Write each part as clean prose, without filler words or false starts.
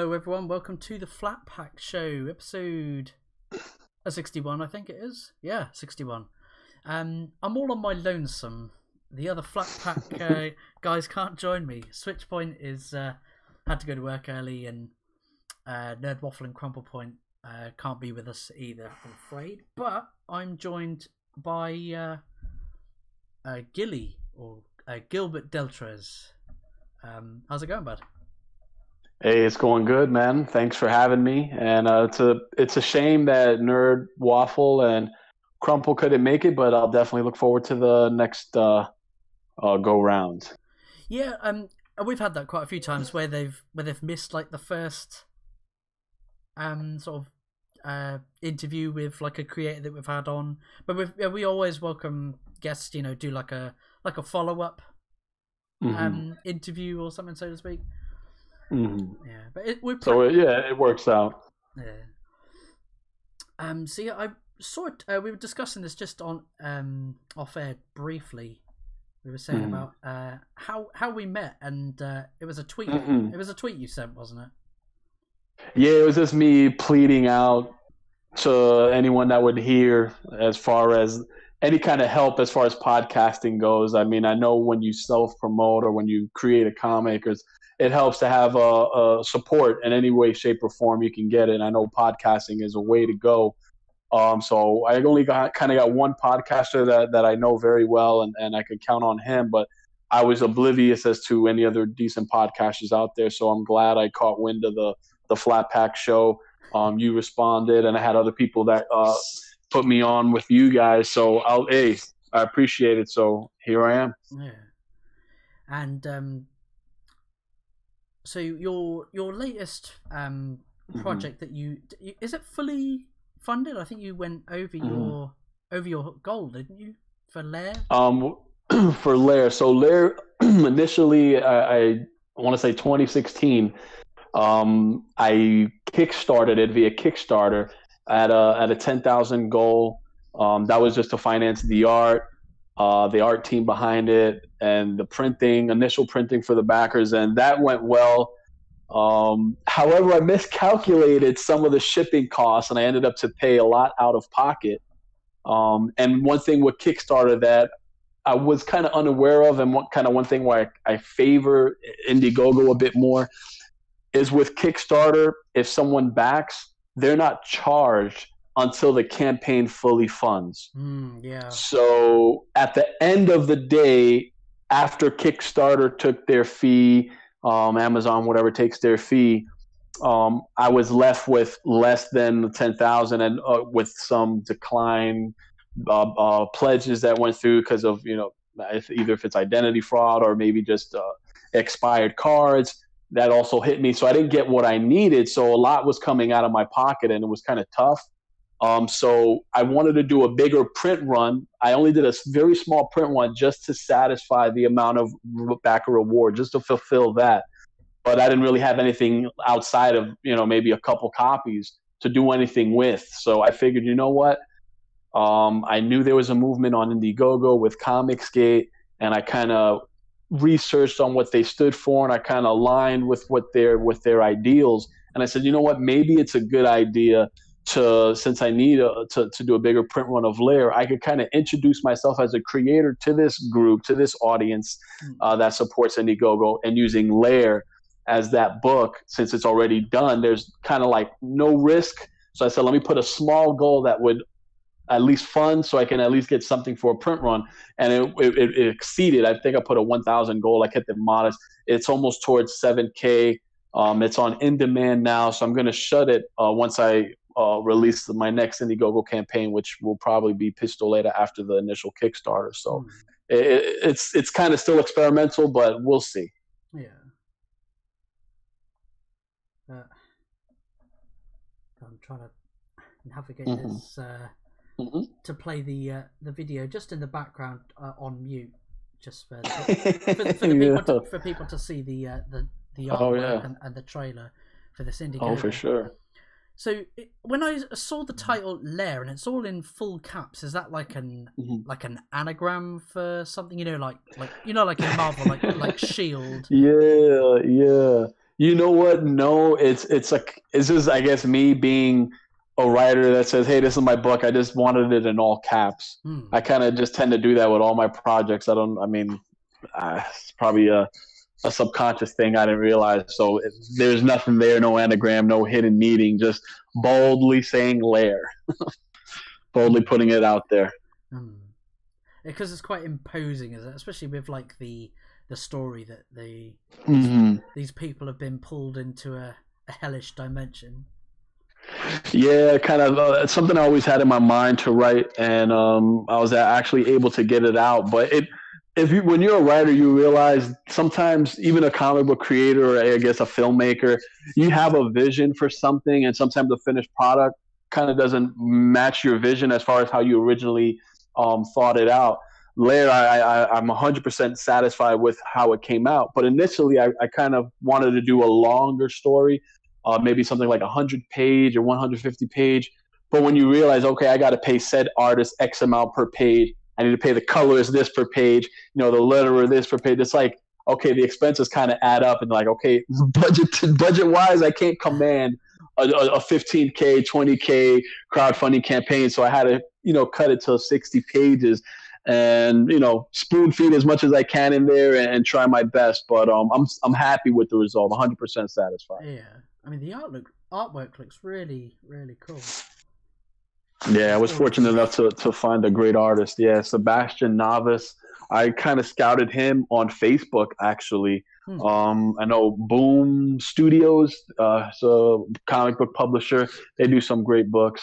Hello everyone, welcome to the Flat Pack Show, episode 61 I think it is. Yeah, 61. I'm all on my lonesome. The other Flat Pack guys can't join me. Switchpoint is had to go to work early, and Nerd Waffle and Crumple Point can't be with us either, I'm afraid. But I'm joined by Gilly, or Gilbert Deltrez. How's it going, bud? Hey, it's going good, man. Thanks for having me. And it's a shame that Nerd Waffle and Crumple couldn't make it, but I'll definitely look forward to the next go round. Yeah, we've had that quite a few times where they've missed like the first sort of interview with like a creator that we've had on, but we always welcome guests. You know, do like a follow up interview or something, so to speak. Mm-hmm. Yeah, but it works out. Yeah. So yeah, I saw it. We were discussing this just on off air briefly. We were saying about how we met, and it was a tweet. It was a tweet you sent, wasn't it? Yeah, it was just me pleading out to anyone that would hear, as far as any kind of help as far as podcasting goes. I mean, I know when you self promote or when you create a comic, it helps to have a support in any way, shape, or form you can get it. And I know podcasting is a way to go. So I only got one podcaster that I know very well, and I could count on him. But I was oblivious as to any other decent podcasters out there. So I'm glad I caught wind of the Flat Pack Show. You responded, and I had other people that put me on with you guys. So I appreciate it. So here I am. Yeah. And so your latest project that is it fully funded? I think you went over your goal, didn't you, for LAIR? For LAIR. So LAIR initially, I want to say 2016. I kickstarted it via Kickstarter at a 10,000 goal. That was just to finance the art team behind it, and the initial printing for the backers, and that went well. However, I miscalculated some of the shipping costs, and I ended up to pay a lot out of pocket. And one thing with Kickstarter that I was kind of unaware of, and one thing why I favor Indiegogo a bit more, is with Kickstarter, if someone backs, they're not charged until the campaign fully funds. Yeah. So at the end of the day, after Kickstarter took their fee, Amazon, whatever, takes their fee, I was left with less than 10,000, and with some decline pledges that went through because of, either if it's identity fraud or maybe just expired cards. That also hit me. So I didn't get what I needed. So a lot was coming out of my pocket, and it was kind of tough. So I wanted to do a bigger print run. I only did a very small print run just to satisfy the amount of backer reward, just to fulfill that. But I didn't really have anything outside of, maybe a couple copies to do anything with. So I figured, you know what? I knew there was a movement on Indiegogo with Comicsgate, and I kind of researched on what they stood for, and I kind of aligned with their ideals. And I said, you know what? Maybe it's a good idea since I need to do a bigger print run of LAIR, I could kind of introduce myself as a creator to this group, to this audience that supports Indiegogo, and using LAIR as that book, since it's already done, there's kind of like no risk. So I said, let me put a small goal that would at least fund, so I can at least get something for a print run. And it exceeded. I think I put a 1,000 goal. I kept it modest. It's almost towards 7K. It's on in demand now, so I'm going to shut it once I release my next Indiegogo campaign, which will probably be Pistolera after the initial Kickstarter. So it's kind of still experimental, but we'll see. Yeah. I'm trying to navigate this to play the video just in the background on mute, just for people to see the artwork and the trailer for this Indiegogo. Oh, for sure. So when I saw the title LAIR, and it's all in full caps, is that like an anagram for something? Like in Marvel, like Shield. Yeah. You know what? No, it's just I guess me being a writer that says, "Hey, this is my book." I just wanted it in all caps. Hmm. I kind of just tend to do that with all my projects. I don't. I mean, it's probably a subconscious thing I didn't realize. So there's nothing there, no anagram, no hidden meaning, just boldly saying "lair," boldly putting it out there. Hmm. Because it's quite imposing, isn't it? Especially with like the story that these people have been pulled into a hellish dimension. Yeah, kind of. It's something I always had in my mind to write, and I was actually able to get it out. But if you, when you're a writer, you realize sometimes even a comic book creator, or I guess a filmmaker, you have a vision for something, and sometimes the finished product kind of doesn't match your vision as far as how you originally thought it out. Later, I'm 100% satisfied with how it came out. But initially, I kind of wanted to do a longer story, maybe something like 100-page or 150-page. But when you realize, okay, I got to pay said artist X amount per page, I need to pay the colorist this per page, the letterer this per page. It's like, okay, the expenses kind of add up, and like, okay, budget wise, I can't command a 15K, 20K crowdfunding campaign, so I had to cut it to 60 pages, and spoon feed as much as I can in there, and try my best. But I'm happy with the result, 100% satisfied. Yeah, I mean the artwork looks really really cool. Yeah, I was fortunate enough to find a great artist. Yeah, Sebastian Navas. I kind of scouted him on Facebook, actually. I know Boom Studios, so comic book publisher. They do some great books.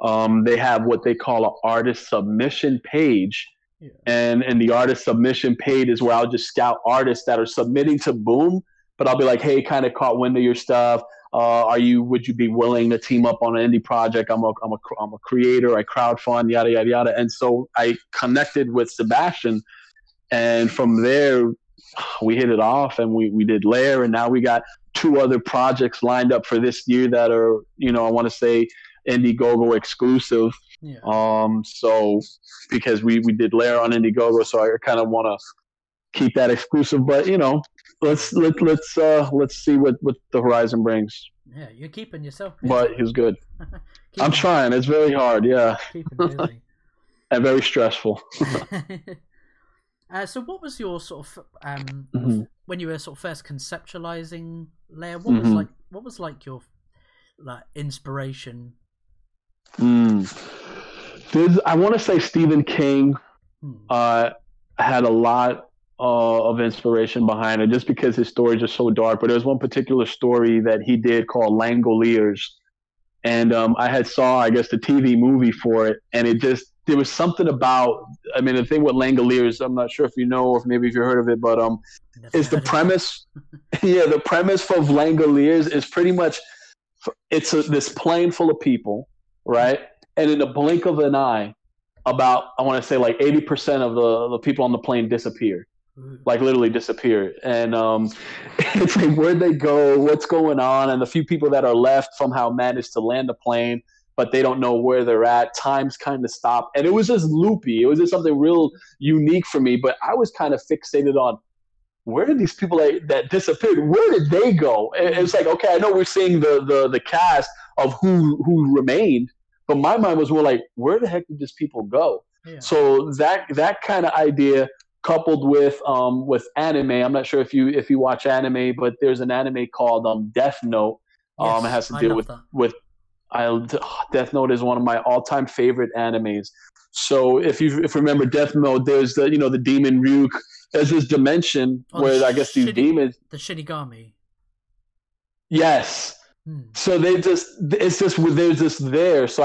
They have what they call an artist submission page. Yeah. And the artist submission page is where I'll just scout artists that are submitting to Boom, but I'll be like, hey, kind of caught wind of your stuff. Would you be willing to team up on an indie project? I'm a creator. I crowdfund, yada, yada, yada. And so I connected with Sebastian, and from there we hit it off, and we did LAIR, and now we got 2 other projects lined up for this year that are, I want to say Indiegogo exclusive. Yeah. So because we did LAIR on Indiegogo, so I kind of want to keep that exclusive, but let's see what the horizon brings. Yeah, you're keeping yourself busy. But he's good. I'm trying. It's very hard. Yeah. Keeping busy. And very stressful. So what was your sort of when you were sort of first conceptualizing LAIR? What was like your inspiration? I want to say Stephen King had a lot of inspiration behind it, just because his stories are so dark. But there was one particular story that he did called Langoliers, and I had saw, I guess, the TV movie for it, and there was something about, I mean, the thing with Langoliers, I'm not sure if you know, or maybe if you've heard of it, but is the premise. Yeah, the premise of Langoliers is pretty much, it's this plane full of people, right? And in the blink of an eye, about, I want to say like 80% of the people on the plane disappear. Like literally disappear. And it's like, where'd they go? What's going on? And the few people that are left somehow managed to land the plane, but they don't know where they're at. Time's kind of stopped. And it was just loopy. It was just something real unique for me. But I was kind of fixated on, where did these people that disappeared, where did they go? And it's like, okay, I know we're seeing the cast of who remained, but my mind was more like, where the heck did these people go? Yeah. So that kind of idea, coupled with anime. I'm not sure if you watch anime, but there's an anime called Death Note. Yes, it has to deal with Death Note is one of my all-time favorite animes. So if you remember Death Note, there's the the demon Ryuk. There's this dimension where I guess these demons, the Shinigami. Yes. So there's this there. So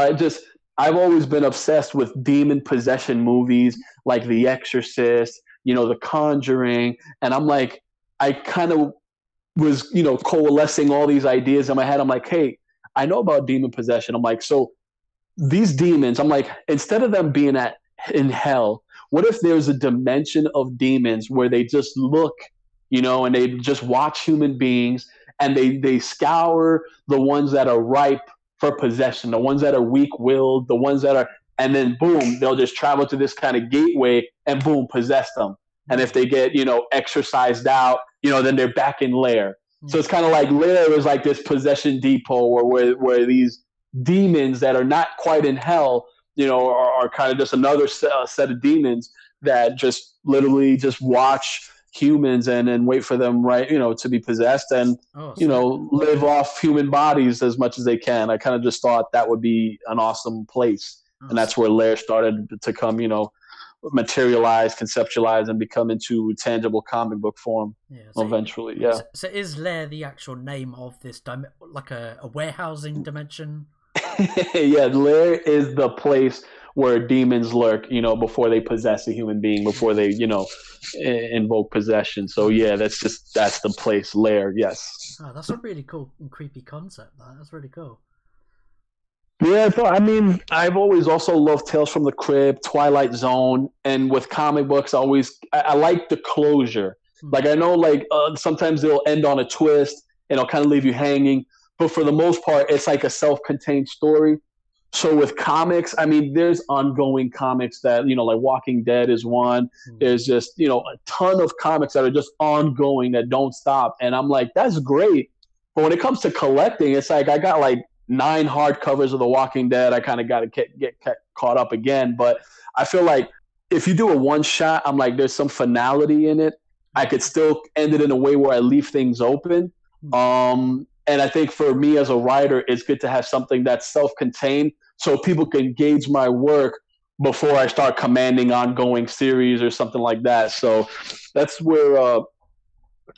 I've always been obsessed with demon possession movies like The Exorcist, The Conjuring, and I'm like, I kind of was coalescing all these ideas in my head. I'm like, hey, I know about demon possession. I'm like, so these demons, I'm like, instead of them being in hell, what if there's a dimension of demons where they just look, and they just watch human beings, and they scour the ones that are ripe for possession, the ones that are weak-willed, the ones that are, and then boom, they'll just travel to this kind of gateway and boom, possess them. And if they get, exorcised out, then they're back in LAIR. So it's kind of like LAIR is like this possession depot where these demons that are not quite in hell, are kind of just another set of demons that just literally just watch humans and wait for them, right, to be possessed and, live off human bodies as much as they can. I kind of just thought that would be an awesome place. And that's where LAIR started to come, materialize, conceptualize, and become into tangible comic book form eventually. So is LAIR the actual name of this, like a warehousing dimension? Yeah, LAIR is the place where demons lurk, before they possess a human being, before they, invoke possession. So yeah, that's the place, LAIR. Yes. Oh, that's a really cool and creepy concept. That's really cool. Yeah, I've always also loved Tales from the Crypt, Twilight Zone, and with comic books, I like the closure. Like I know, sometimes they'll end on a twist and it'll kind of leave you hanging, but for the most part, it's like a self-contained story. So with comics, there's ongoing comics that, like Walking Dead is one. There's just, a ton of comics that are just ongoing that don't stop. And I'm like, that's great. But when it comes to collecting, it's like I got like 9 hardcovers of The Walking Dead. I kind of got to get caught up again. But I feel like if you do a one shot, I'm like, there's some finality in it. I could still end it in a way where I leave things open. And I think for me as a writer, it's good to have something that's self-contained so people can gauge my work before I start commanding ongoing series or something like that. So that's where I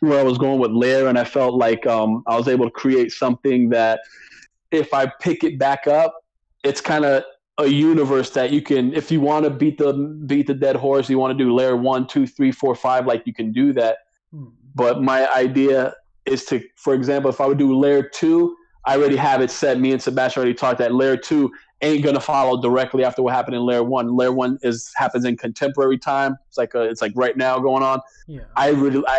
was going with LAIR, and I felt like I was able to create something that if I pick it back up, it's kind of a universe that you can, if you want to beat the dead horse, you want to do LAIR 1, 2, 3, 4, 5, like you can do that. But my idea is to, for example, if I would do LAIR 2, I already have it set. Me and Sebastian already talked that LAIR 2 ain't going to follow directly after what happened in LAIR 1. LAIR 1 happens in contemporary time. It's like right now going on. Yeah. I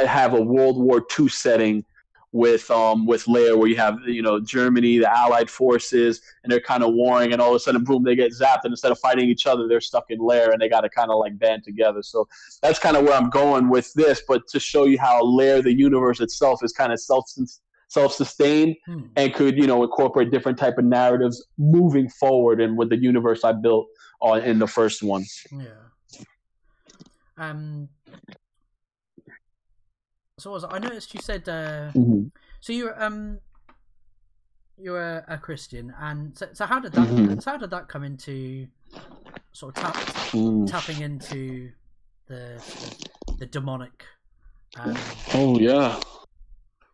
have a World War II setting with LAIR where you have, Germany, the Allied forces, and they're kind of warring, and all of a sudden, boom, they get zapped, and instead of fighting each other, they're stuck in LAIR, and they got to kind of like band together. So that's kind of where I'm going with this, but to show you how LAIR, the universe itself, is kind of self-sustained and could, incorporate different type of narratives moving forward, and with the universe I built in the first one. Yeah. So I noticed you said so you're a Christian, and so how did that come into sort of tapping into the demonic? Oh yeah,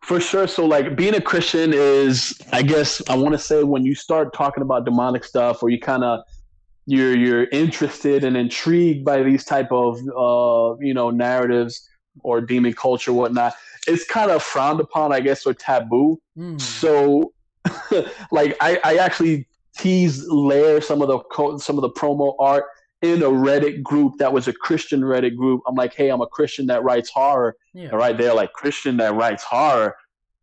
for sure. So like being a Christian is, I guess I want to say, when you start talking about demonic stuff, or you kind of you're interested and intrigued by these type of narratives or demon culture, whatnot, it's kind of frowned upon, I guess, or taboo. So, like, I actually teased LAIR some of the promo art in a Reddit group that was a Christian Reddit group. I'm like, hey, I'm a Christian that writes horror. Yeah. And right there, like, Christian that writes horror.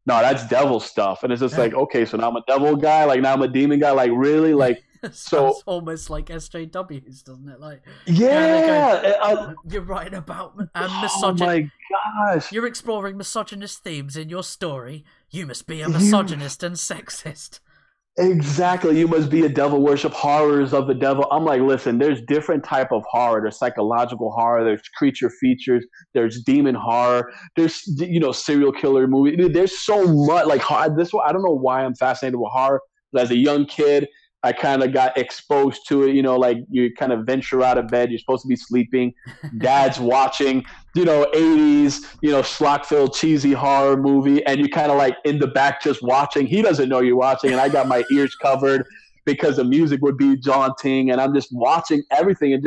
No, that's devil stuff. And it's just like, okay, so now I'm a devil guy. Like, now I'm a demon guy. Like, really? Like, so almost like SJWs, doesn't it? Like, yeah, you're writing about misogyny. Oh my gosh! You're exploring misogynist themes in your story. You must be a misogynist and sexist. Exactly. You must be a devil worship, horrors of the devil. I'm like, listen, there's different type of horror. There's psychological horror. There's creature features. There's demon horror. There's serial killer movie. Dude, there's so much like this. I don't know why I'm fascinated with horror. But as a young kid, I kind of got exposed to it, like you kind of venture out of bed. You're supposed to be sleeping. Dad's watching, 80s, schlock-filled cheesy horror movie. And you kind of like in the back just watching. He doesn't know you're watching. And I got my ears covered because the music would be jaunting. And I'm just watching everything. And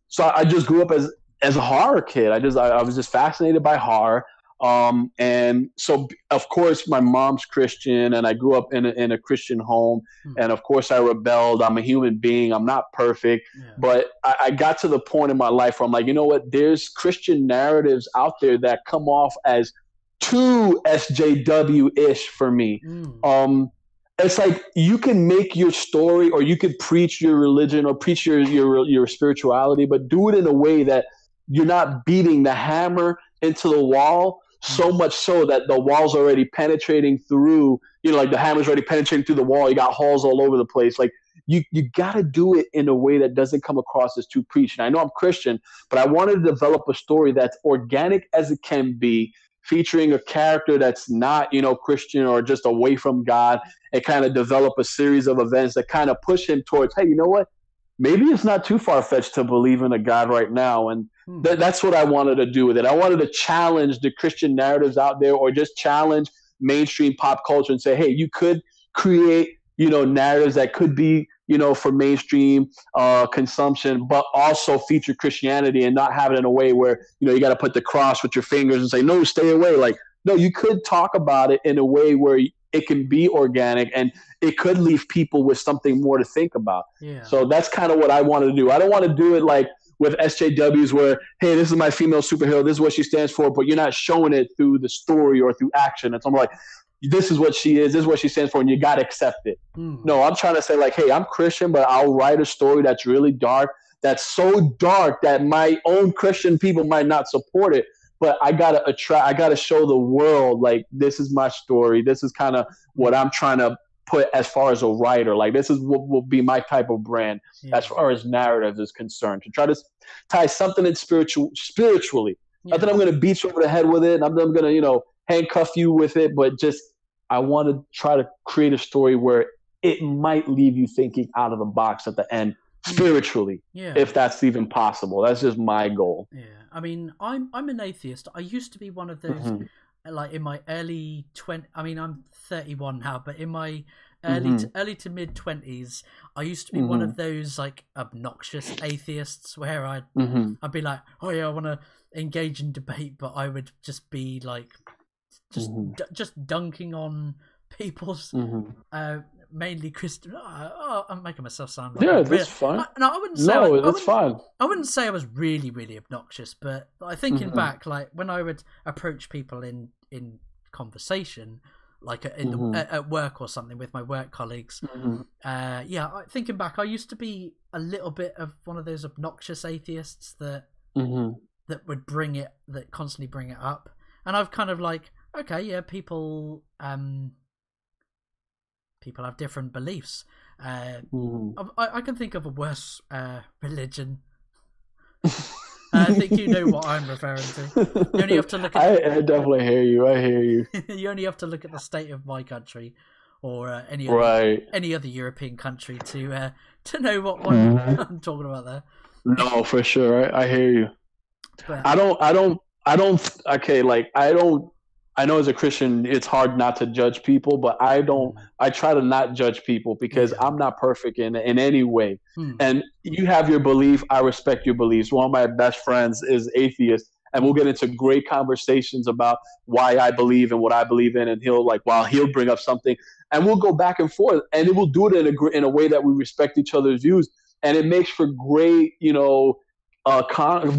so I just grew up as a horror kid. I was just fascinated by horror. And so, of course, my mom's Christian, and I grew up in a Christian home. And of course, I rebelled. I'm a human being. I'm not perfect, but I got to the point in my life where I'm like, you know what? There's Christian narratives out there that come off as too SJW-ish for me. It's like you can make your story, or you could preach your religion, or preach your spirituality, but do it in a way that you're not beating the hammer into the wall. so much so that the wall's already penetrating through, like the hammer's already penetrating through the wall. You got holes all over the place. Like you got to do it in a way that doesn't come across as too preachy. And I know I'm Christian, but I wanted to develop a story that's organic as it can be, featuring a character that's not, Christian or just away from God, and kind of develop a series of events that kind of push him towards, hey, you know what? Maybe it's not too far-fetched to believe in a God right now. And that's what I wanted to do with it. I wanted to challenge the Christian narratives out there, or just challenge mainstream pop culture and say, hey, you could create, narratives that could be, for mainstream consumption, but also feature Christianity and not have it in a way where, you got to put the cross with your fingers and say, no, stay away. Like, no, you could talk about it in a way where it can be organic and it could leave people with something more to think about. Yeah. So that's kind of what I wanted to do. I don't want to do it like with SJWs where, hey, this is my female superhero, this is what she stands for, but you're not showing it through the story or through action. It's almost like, this is what she is, this is what she stands for, and you got to accept it. No, I'm trying to say, like, hey, I'm Christian, but I'll write a story that's really dark, that's so dark that my own Christian people might not support it, but I got to show the world, like, this is my story, this is kind of what I'm trying to put as far as a writer. Like, this is what will be my type of brand as far as narrative is concerned, to try to tie something in spiritually. Not that I'm going to beat you over the head with it, and I'm going to, handcuff you with it, but just I want to try to create a story where it might leave you thinking out of the box at the end spiritually, if that's even possible. That's just my goal. Yeah, I mean, I'm an atheist. I used to be one of those, like in my early 20s. I mean, I'm 31 now, but in my early to mid 20s, I used to be one of those like obnoxious atheists where I'd be like, oh yeah, I want to engage in debate, but I would just be like just dunking on people's mainly Christian. I'm making myself sound like that's fine. I wouldn't say. No, that's fine. I wouldn't say I was really, really obnoxious, but like, thinking back, like when I would approach people in conversation, like at work or something with my work colleagues, thinking back, I used to be a little bit of one of those obnoxious atheists that would that constantly bring it up, and I've kind of like, okay, yeah, people have different beliefs. I can think of a worse religion. I think you know what I'm referring to. You only have to look at. I definitely hear you. I hear you. You only have to look at the state of my country, or any other European country to know what one I'm talking about there. No, for sure. I hear you. But, I know as a Christian, it's hard not to judge people, but I try to not judge people because I'm not perfect in any way. And you have your belief. I respect your beliefs. One of my best friends is atheist, and we'll get into great conversations about why I believe and what I believe in. And he'll bring up something, and we'll go back and forth, and we'll do it in a way that we respect each other's views. And it makes for great,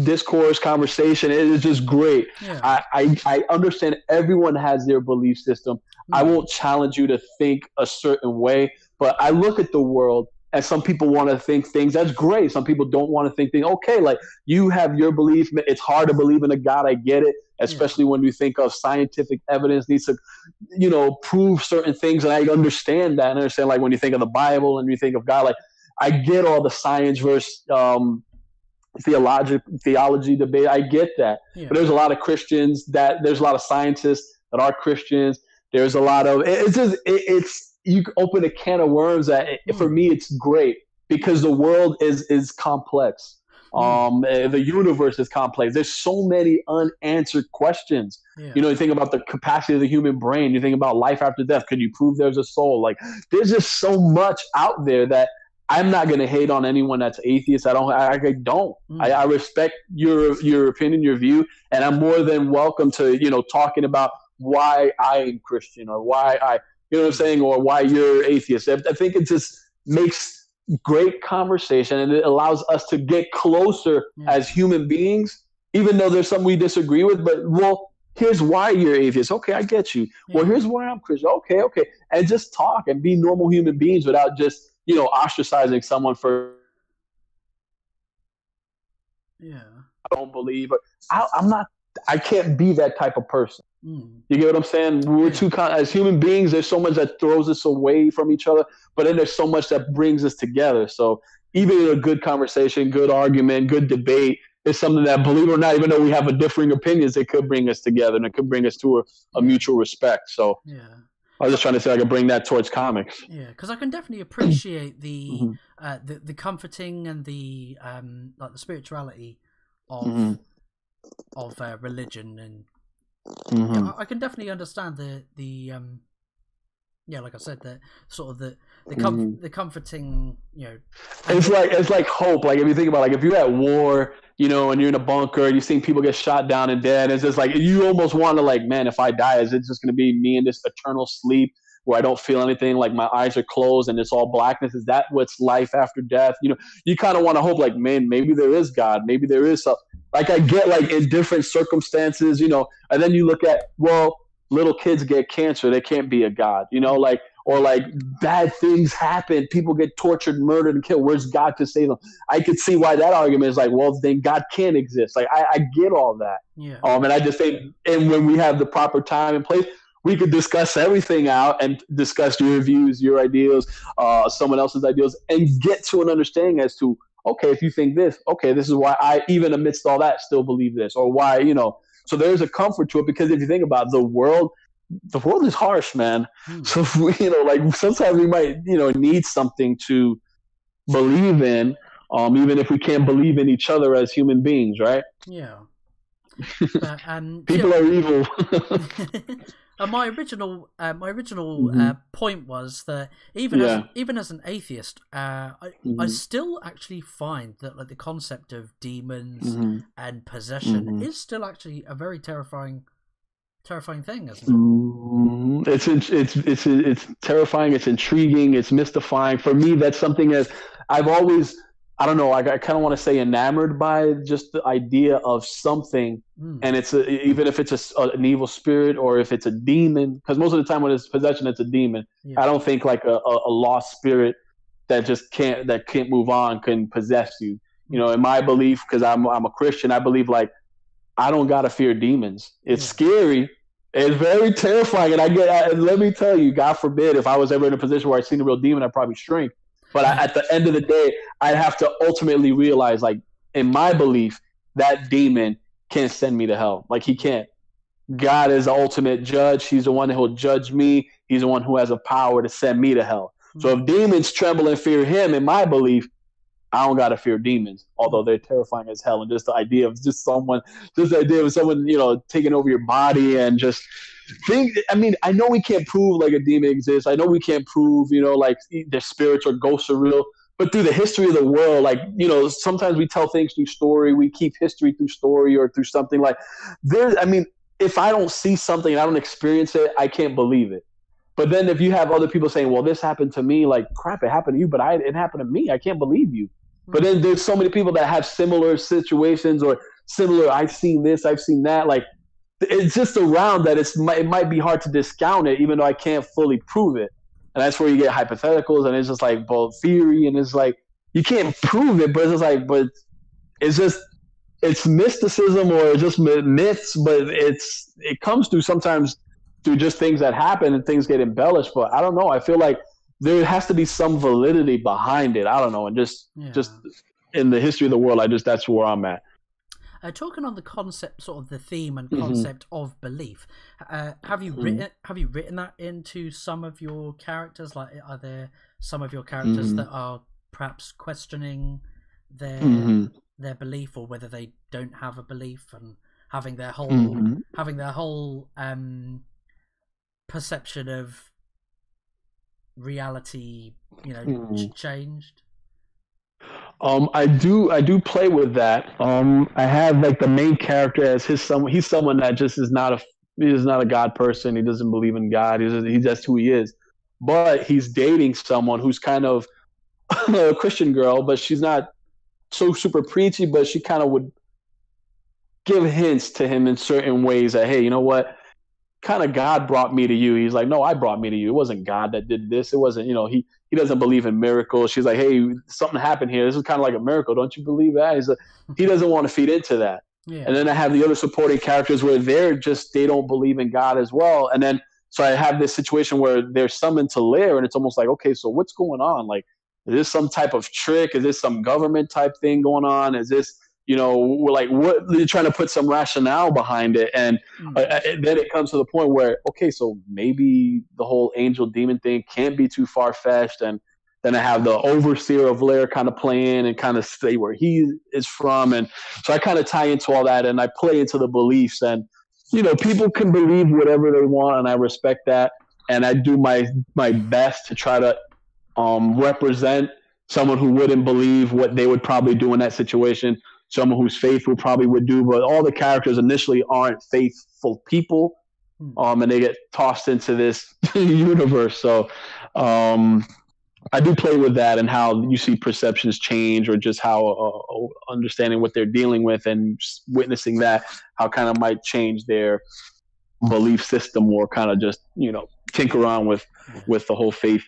discourse, conversation. It is just great. I understand everyone has their belief system. I won't challenge you to think a certain way, but I look at the world, and some people want to think things. That's great. Some people don't want to think things. Okay, like, you have your belief. It's hard to believe in a God. I get it, especially when you think of scientific evidence needs to, prove certain things. And I understand that. And I understand, like, when you think of the Bible and you think of God, like, I get all the science versus theology debate. I get that. But there's a lot of Christians there's a lot of scientists that are Christians. There's a lot of you open a can of worms that for me it's great, because the world is complex. The universe is complex. There's so many unanswered questions. You think about the capacity of the human brain. You think about life after death. Could you prove there's a soul? Like, there's just so much out there that I'm not going to hate on anyone that's atheist. I don't. I respect your opinion, your view, and I'm more than welcome to talking about why I'm Christian, or why what I'm saying, or why you're atheist. I think it just makes great conversation, and it allows us to get closer as human beings, even though there's something we disagree with. But here's why you're atheist. Okay, I get you. Well, here's why I'm Christian. Okay, and just talk and be normal human beings without just ostracizing someone for I don't believe. I'm not I can't be that type of person. Mm. You get what I'm saying? We're Yeah. as human beings, there's so much that throws us away from each other, but then there's so much that brings us together. So even in a good conversation, good argument, good debate is something that, believe it or not, even though we have a differing opinions, it could bring us together and it could bring us to a mutual respect. So Yeah. I was just trying to say I could bring that towards comics. Yeah, because I can definitely appreciate Mm-hmm. The comforting and the like the spirituality of religion, and yeah, I can definitely understand the yeah, like I said, the sort of the comforting, you know. It's like hope. Like if you think about, like if you're at war, you know, and you're in a bunker and you're seeing people get shot down and dead, it's just like you almost want to, like, man, if I die, is it just going to be me in this eternal sleep where I don't feel anything, like my eyes are closed and it's all blackness? Is that what's life after death? You know, you kind of want to hope, like, man, maybe there is God, maybe there is something. Like I get, like, in different circumstances, you know, and then you look at, well, little kids get cancer, they can't be a God, you know, like, or like bad things happen, people get tortured, murdered, and killed. Where's God to save them? I could see why that argument is like, well, then God can't exist. Like I get all that. Yeah. And I just think, and when we have the proper time and place, we could discuss everything out and discuss your views, your ideas, someone else's ideas, and get to an understanding as to, okay, if you think this, okay, this is why I, even amidst all that, still believe this, or why, you know. So there's a comfort to it, because if you think about the world is harsh, man. So if we, you know, like sometimes we might, you know, need something to believe in, even if we can't believe in each other as human beings, right? Yeah. People are evil. My original point was that even as an atheist, I still actually find that, like, the concept of demons and possession is still actually a very terrifying thing, isn't it? It's terrifying. It's intriguing. It's mystifying. For me, that's something that I've always, I don't know, I kind of want to say enamored by, just the idea of something, and it's even if it's an evil spirit or if it's a demon, because most of the time when it's possession, it's a demon. I don't think like a lost spirit that just can't move on can possess you. You know, in my belief, because I'm a Christian, I believe, like, I don't gotta fear demons. It's scary. It's very terrifying, and let me tell you, God forbid, if I was ever in a position where I seen a real demon, I'd probably shrink. But at the end of the day, I'd have to ultimately realize, like, in my belief, that demon can't send me to hell. Like, he can't. God is the ultimate judge. He's the one who will judge me. He's the one who has the power to send me to hell. So if demons tremble and fear him, in my belief, I don't gotta fear demons, although they're terrifying as hell. And just the idea of someone, you know, taking over your body and just think. I mean, I know we can't prove, like, a demon exists. I know we can't prove, you know, like, their spirits or ghosts are real. But through the history of the world, like, you know, sometimes we tell things through story. We keep history through story or through something like there. I mean, if I don't see something and I don't experience it, I can't believe it. But then if you have other people saying, well, this happened to me, like, crap, it happened to you, but it happened to me. I can't believe you. But then there's so many people that have similar situations or similar, I've seen this, I've seen that. Like, it's just around that it might be hard to discount it, even though I can't fully prove it. And that's where you get hypotheticals, and it's just like both theory, and it's like you can't prove it, but it's just like, but it's mysticism or just myths, but it comes through sometimes through just things that happen and things get embellished. But I don't know. I feel like there has to be some validity behind it. I don't know. And just in the history of the world, that's where I'm at. Talking on the concept, sort of the theme and concept of belief, have you written that into some of your characters? Like, are there some of your characters that are perhaps questioning their belief, or whether they don't have a belief, and having their whole perception of reality, you know, changed? I do play with that. I have, like, the main character as he's someone that just is not a God person. He doesn't believe in God. He's just who he is. But he's dating someone who's kind of a Christian girl, but she's not so super preachy, but she kind of would give hints to him in certain ways that, hey, you know what? Kind of God brought me to you. He's like, no, I brought me to you. It wasn't God that did this. It wasn't, you know, he doesn't believe in miracles. She's like, hey, something happened here. This is kind of like a miracle. Don't you believe that? He doesn't want to feed into that. Yeah. And then I have the other supporting characters where they don't believe in God as well. And then so I have this situation where they're summoned to LAIR, and it's almost like, okay, so what's going on? Like, is this some type of trick? Is this some government type thing going on? Is this, like, what they're trying to put some rationale behind it? And then it comes to the point where, okay, so maybe the whole angel demon thing can't be too far fetched. And then I have the overseer of LAIR kind of play in and kind of say where he is from. And so I kind of tie into all that, and I play into the beliefs. And people can believe whatever they want, and I respect that. And I do my best to try to represent someone who wouldn't believe what they would probably do in that situation, someone whose faithful probably would do. But all the characters initially aren't faithful people, and they get tossed into this universe. So I do play with that and how you see perceptions change, or just how understanding what they're dealing with and witnessing that, how kind of might change their belief system, or kind of just tinker around with the whole faith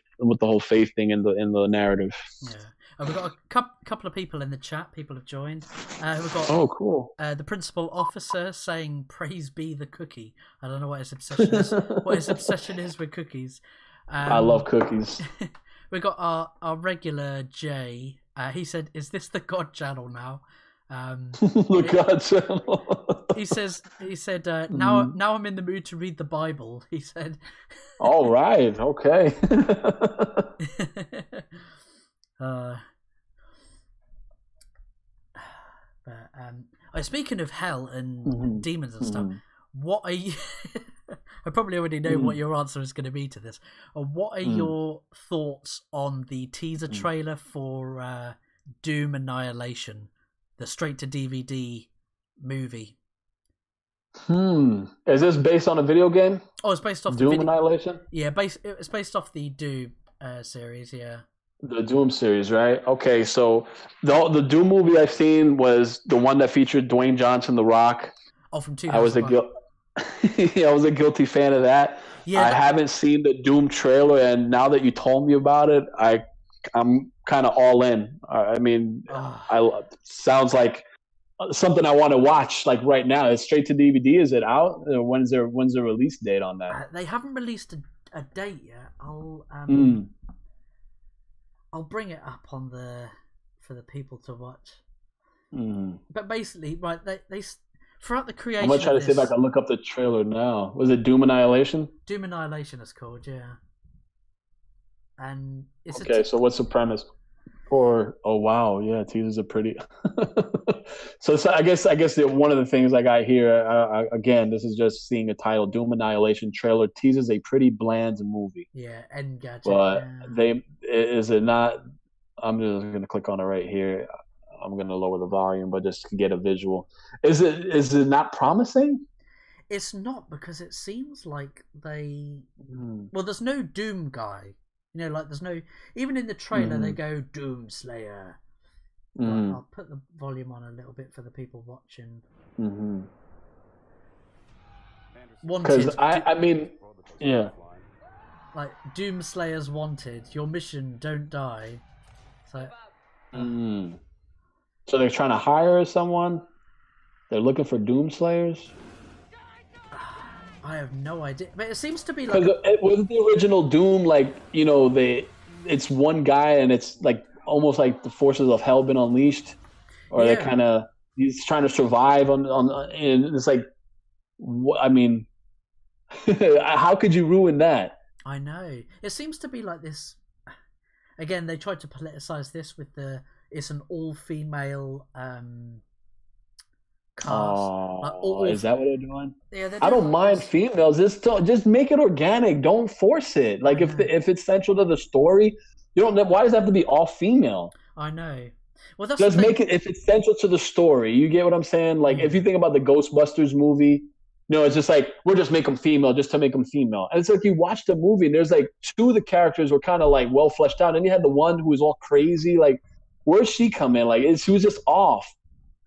thing in the narrative. Yeah. We've got a couple of people in the chat. People have joined. We've got cool. The principal officer saying "Praise be the cookie." I don't know what his obsession is. What his obsession is with cookies. I love cookies. We got our regular Jay. He said, "Is this the God channel now?" The God channel. He said, "Now I'm in the mood to read the Bible." He said. All right. Okay. Speaking of hell and demons and stuff, what are you? I probably already know what your answer is going to be to this. What are your thoughts on the teaser trailer for Doom Annihilation, the straight-to-DVD movie? Is this based on a video game? Oh, it's based off Doom Annihilation? Yeah, it's based off the Doom series, yeah. The Doom series, right? Okay, so the Doom movie I've seen was the one that featured Dwayne Johnson, The Rock. Oh, from 2005. I was a guilty fan of that. Yeah, I haven't seen the Doom trailer, and now that you told me about it, I'm kind of all in. I mean, sounds like something I want to watch like right now. It's straight to DVD. Is it out? Or when's the release date on that? They haven't released a date yet. I'll bring it up for the people to watch. But basically, right, they throughout the creation. I'm gonna try to see if I can look up the trailer now. Was it Doom Annihilation? Doom Annihilation is called, yeah. And it's okay. So what's the premise? Or wow, yeah, teasers are pretty. so I guess one of the things I got here again, this is just seeing a title: Doom Annihilation trailer teases a pretty bland movie. Yeah, end gadget. But is it not? I'm just gonna click on it right here. I'm gonna lower the volume, but just to get a visual. Is it not promising? It's not, because it seems like they. Well, there's no Doom guy. Like there's no. Even in the trailer, they go Doom Slayer. I'll put the volume on a little bit for the people watching. Because I mean, yeah. Like Doom Slayer's wanted. Your mission, don't die. So. So they're trying to hire someone. They're looking for Doom Slayers. I have no idea, but it seems to be like wasn't the original Doom like it's one guy and it's like almost like the forces of hell been unleashed, or they kind of he's trying to survive on and it's like what I mean, how could you ruin that? I know it seems to be like this. Again, they tried to politicize this with it's an all-female cast. Is that what they're doing? Yeah, I don't mind females. Just make it organic. Don't force it. Like if it's central to the story, you don't. Why does it have to be all female? I know. Well, that's just make it if it's central to the story. You get what I'm saying? Like if you think about the Ghostbusters movie, it's just like we'll just make them female just to make them female. And it's like you watch the movie and there's like two of the characters were kind of like well fleshed out, and you had the one who was all crazy. Like where's she come in? Like she was just off.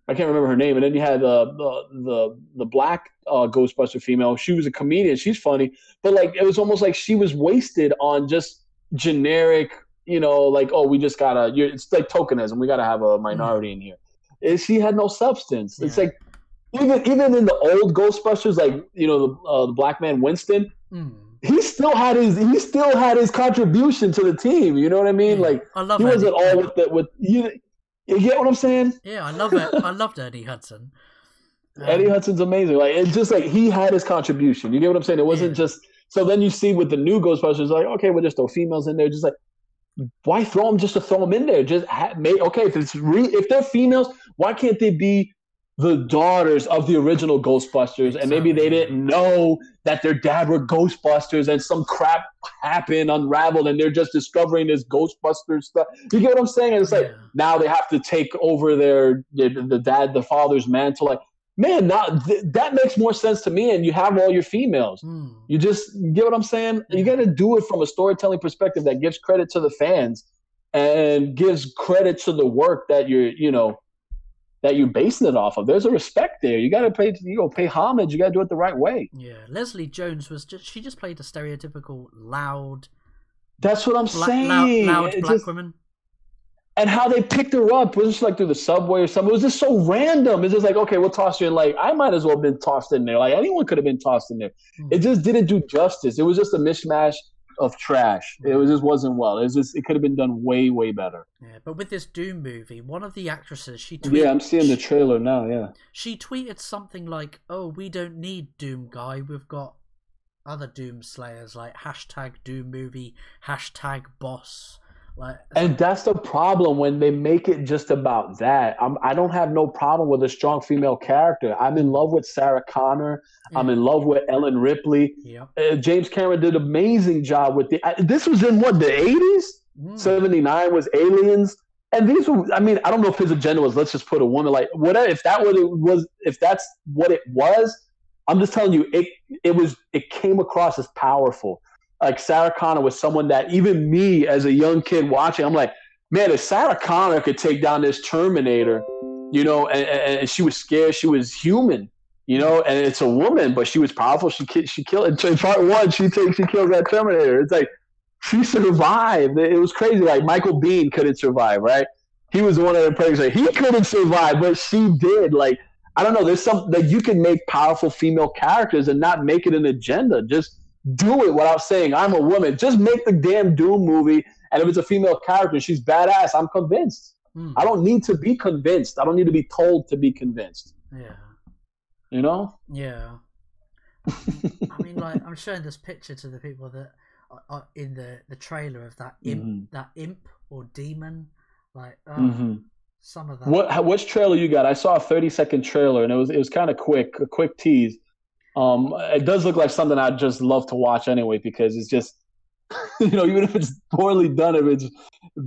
I can't remember her name. And then you had the black Ghostbuster female. She was a comedian. She's funny. But, like, it was almost like she was wasted on just generic, like, oh, we just got to – it's like tokenism. We got to have a minority in here. She had no substance. Yeah. It's like even in the old Ghostbusters, like the black man Winston, he still had his contribution to the team. You know what I mean? Yeah, Like I love he wasn't Eddie. all with you. You get what I'm saying? Yeah, I love it. I loved Eddie Hudson. Eddie Hudson's amazing. Like it's just like he had his contribution. You get what I'm saying? It wasn't just so. Then you see with the new Ghostbusters, like okay, we'll just throw females in there. Just like why throw them just to throw them in there? Just okay. If they're females, why can't they be the daughters of the original Ghostbusters? Exactly. And maybe they didn't know that their dad were Ghostbusters, and some crap happened, unraveled, and they're just discovering this Ghostbusters stuff. You get what I'm saying? And it's like now they have to take over the father's mantle. Like, man, that makes more sense to me. And you have all your females. You get what I'm saying? You got to do it from a storytelling perspective that gives credit to the fans and gives credit to the work that you're basing it off of. There's a respect there. You got to pay homage. You got to do it the right way. Yeah, Leslie Jones she just played a stereotypical loud. That's what I'm saying. Loud black woman. And how they picked her up was just like through the subway or something. It was just so random. It's just like, okay, we'll toss you in. Like, I might as well have been tossed in there. Like, anyone could have been tossed in there. It just didn't do justice. It was just a mishmash of trash. It just wasn't well. It could have been done way, way better. Yeah, but with this Doom movie, one of the actresses, she tweeted... Yeah, I'm seeing the trailer now, yeah. She tweeted something like, oh, we don't need Doom Guy. We've got other Doom Slayers, like #Doom Movie, #Boss... And that's the problem when they make it just about that. I don't have no problem with a strong female character. I'm in love with Sarah Connor. Yeah. I'm in love with Ellen Ripley. Yep. James Cameron did an amazing job with this was in the 80s? 79 was Aliens. And these were, I mean, I don't know if his agenda was let's just put a woman like whatever. If that's what it was, I'm just telling you, it came across as powerful. Like Sarah Connor was someone that even me as a young kid watching, I'm like, man, if Sarah Connor could take down this Terminator, and she was scared, she was human, and it's a woman, but she was powerful. She killed in part one. She kills that Terminator. It's like she survived. It was crazy. Like Michael Biehn couldn't survive, right? He was the one that impressed her. He couldn't survive, but she did. Like I don't know. There's something that you can make powerful female characters and not make it an agenda. Just do it without saying I'm a woman. Just make the damn Doom movie, and if it's a female character, she's badass. I'm convinced. I don't need to be convinced. I don't need to be told to be convinced. Yeah. Yeah. I mean, like I'm showing this picture to the people that are in the trailer of that imp or demon. Like some of that. Which trailer you got? I saw a 30-second trailer, and it was kind of quick, a quick tease. It does look like something I'd just love to watch anyway because it's just, even if it's poorly done, if it's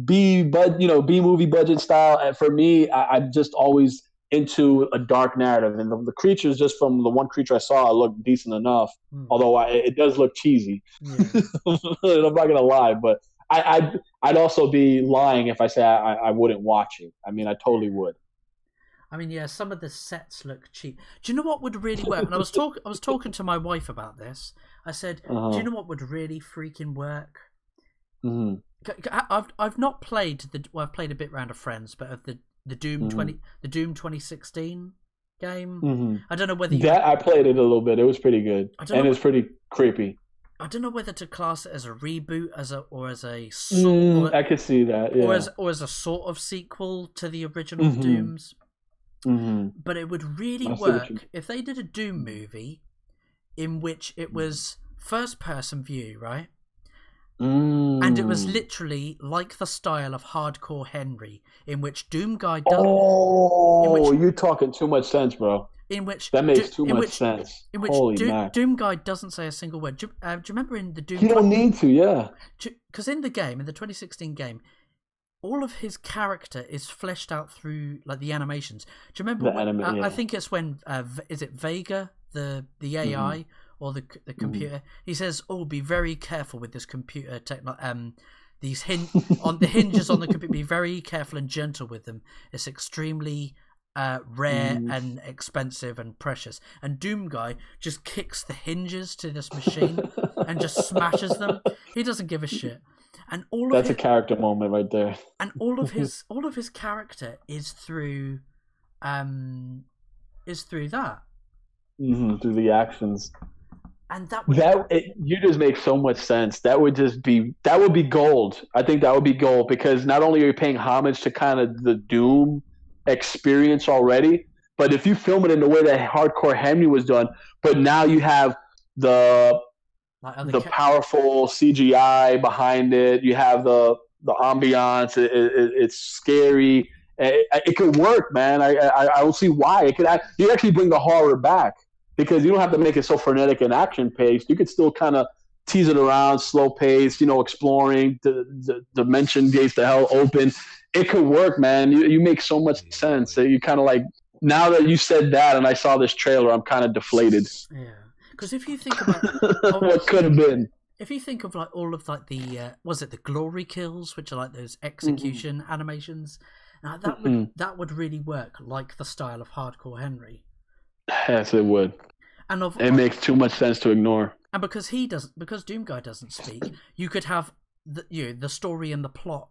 B movie budget style. And for me, I'm just always into a dark narrative, and the creatures, just from the one creature I saw, look decent enough. Although it does look cheesy. Yeah. I'm not gonna lie, but I'd also be lying if I say I wouldn't watch it. I mean, I totally would. I mean, yeah, some of the sets look cheap. Do you know what would really work? And I was talking to my wife about this. I said, do you know what would really freaking work? I've not played I've played a bit round of Friends, but of the Doom 2016 game. I don't know whether I played it a little bit. It was pretty good, and it was pretty creepy. I don't know whether to class it as a reboot, I could see that, yeah. or as a sort of sequel to the original Dooms. But it would really work if they did a Doom movie in which it was first person view, right? And it was literally like the style of Hardcore Henry, in which Doom Guy does. You're talking too much sense, bro. That makes too much sense. In which Doom Guy doesn't say a single word. Do you remember in the Doom? You don't need to, yeah. Because in the 2016 game, all of his character is fleshed out through like the animations. Do you remember? I think it's when is it Vega, the AI or the computer? He says, "Oh, be very careful with this computer these on the hinges on the computer. Be very careful and gentle with them. It's extremely rare and expensive and precious." And Doom Guy just kicks the hinges to this machine and just smashes them. He doesn't give a shit. And that's a character moment right there. And all of his character is through is through that. Through the actions. And you just make so much sense. That would be gold. I think that would be gold because not only are you paying homage to kind of the Doom experience already, but if you film it in the way that Hardcore Henry was done, but now you have the powerful CGI behind it. You have the ambiance. It's scary. It could work, man. I don't see why it could. You actually bring the horror back. Because you don't have to make it so frenetic and action-paced. You could still kind of tease it around, slow-paced, exploring, the dimension gates to hell open. It could work, man. You make so much sense. You kind of like, now that you said that and I saw this trailer, I'm kind of deflated. Yeah. Because if you think about... what could have been. If you think of like all of like the... was it the glory kills, which are like those execution animations? Now that would really work like the style of Hardcore Henry. Yes, it would. And it makes too much sense to ignore. And because Doomguy doesn't speak, you could have the story and the plot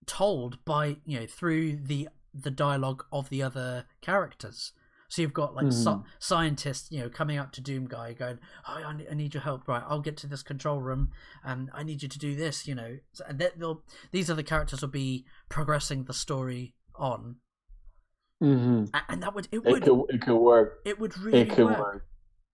told by through the dialogue of the other characters. So you've got like scientists coming up to Doomguy going, "Oh, I need your help. Right, I'll get to this control room, and I need you to do this." So, and these other characters will be progressing the story on. And it could work. It would really work.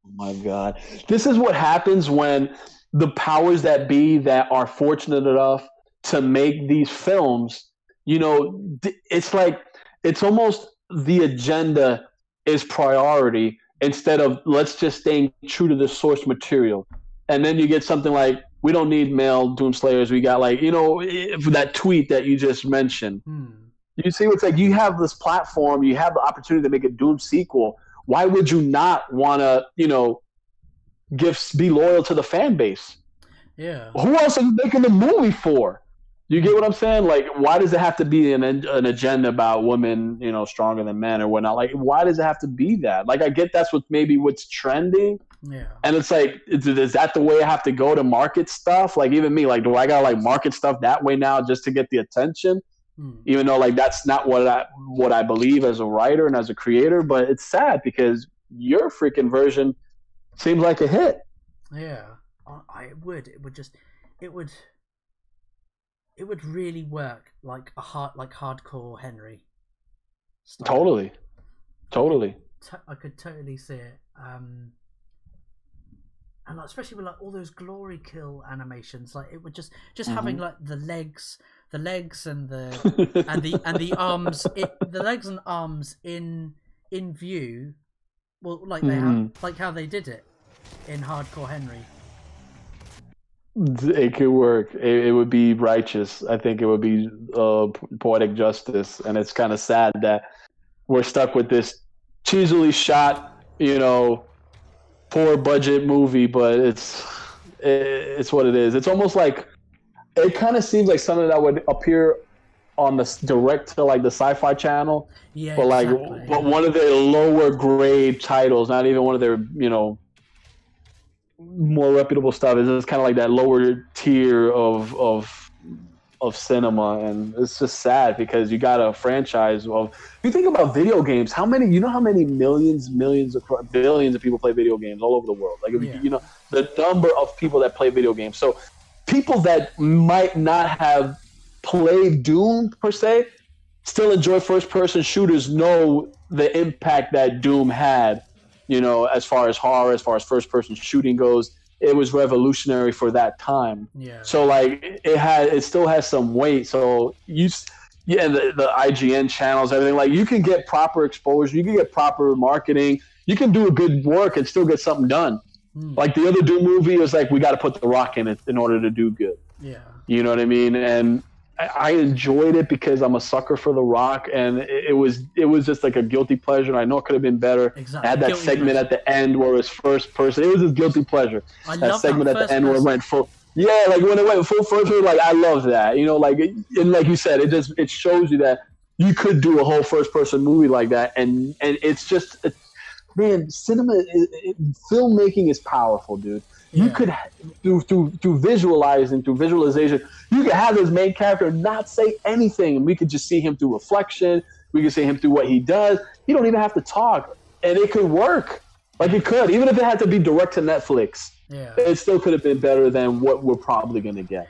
Oh my God, this is what happens when the powers that be that are fortunate enough to make these films. It's like it's almost the agenda is priority instead of let's just stay true to the source material, and then you get something like we don't need male Doomslayers. We got like that tweet that you just mentioned. You see, it's like you have this platform, you have the opportunity to make a Doom sequel. Why would you not want to, be loyal to the fan base? Yeah. Who else are you making the movie for? You get what I'm saying? Like, why does it have to be an agenda about women, stronger than men or whatnot? Like, why does it have to be that? Like, I get that's what's trending. Yeah. And it's like, is that the way I have to go to market stuff? Like, even me, like, do I gotta like market stuff that way now just to get the attention? Even though like that's not what I believe as a writer and as a creator, but it's sad because your freaking version seems like a hit. Yeah, it would really work like Hardcore Henry style. Totally. I could totally see it. And like, especially with like all those glory kill animations, like it would just having like the legs and the arms, the legs and arms in view. Well, like they have, like how they did it in Hardcore Henry. It could work. It would be righteous. I think it would be poetic justice, and it's kind of sad that we're stuck with this cheesily shot, poor budget movie, but it's what it is. It's almost like it kind of seems like something that would appear on the direct to like the Sci-Fi Channel, but like but one of their lower grade titles, not even one of their more reputable stuff. Is just kind of like that lower tier of cinema, and it's just sad because you got a franchise of. If you think about video games, how many billions of people play video games all over the world? Like the number of people that play video games. So people that might not have played Doom per se still enjoy first-person shooters know the impact that Doom had. As far as horror, as far as first-person shooting goes, it was revolutionary for that time. Yeah. So like it still has some weight. So the IGN channels, everything, like you can get proper exposure, you can get proper marketing, you can do a good work and still get something done. Like the other Doom movie is like we got to put The Rock in it in order to do good. Yeah. You know what I mean? And I enjoyed it because I'm a sucker for The Rock, and it was just like a guilty pleasure. And I know it could have been better. Exactly. I had that guilty segment pleasure. At the end where it was first person. It was just guilty pleasure. That segment at the end where it went full. Yeah, like when it went full first person, like I love that. Like and like you said, it shows you that you could do a whole first person movie like that, and it's just man, filmmaking is powerful, dude. Yeah. You could through visualizing, through visualization, you could have this main character not say anything, and we could just see him through reflection. We can see him through what he does. He don't even have to talk, and it could work. Like it could, even if it had to be direct to Netflix. Yeah. It still could have been better than what we're probably going to get.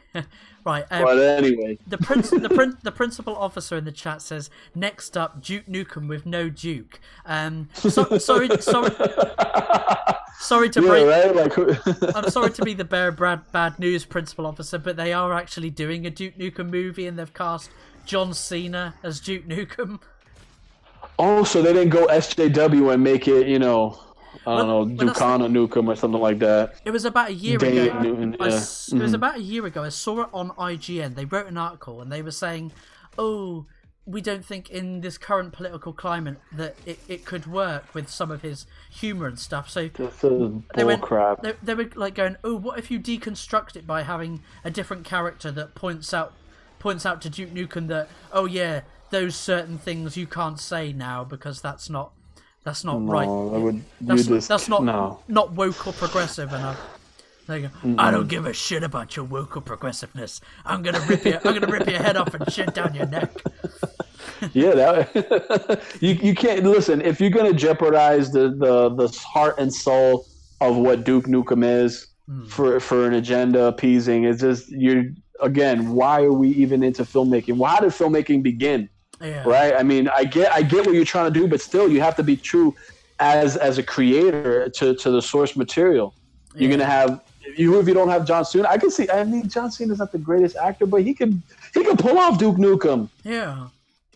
Right. But anyway. The principal officer in the chat says, next up, Duke Nukem with no Duke. Sorry to break. Right? Like, I'm sorry to be the bearer of bad news, principal officer, but they are actually doing a Duke Nukem movie, and they've cast John Cena as Duke Nukem. Oh, so they didn't go SJW and make it, you know, I don't know, Ducana Nukem or something like that. It was about a year ago. Newton, yeah. It was about a year ago. I saw it on IGN. They wrote an article and they were saying, "Oh, we don't think in this current political climate that it could work with some of his humor and stuff." So they were like going, "Oh, what if you deconstruct it by having a different character that points out to Duke Nukem that, oh yeah, those certain things you can't say now because that's not right. That's not woke or progressive enough." They go, "I don't give a shit about your woke or progressiveness. I'm gonna rip your head off and shit down your neck." Yeah, you can't listen if you're gonna jeopardize the heart and soul of what Duke Nukem is for an agenda appeasing. It's just again. Why are we even into filmmaking? Well, how did filmmaking begin? Yeah. Right. I mean, I get what you're trying to do, but still, you have to be true as a creator to the source material. Yeah. You're gonna have if you don't have John Cena. I can see. I mean, John Cena's not the greatest actor, but he can pull off Duke Nukem. Yeah,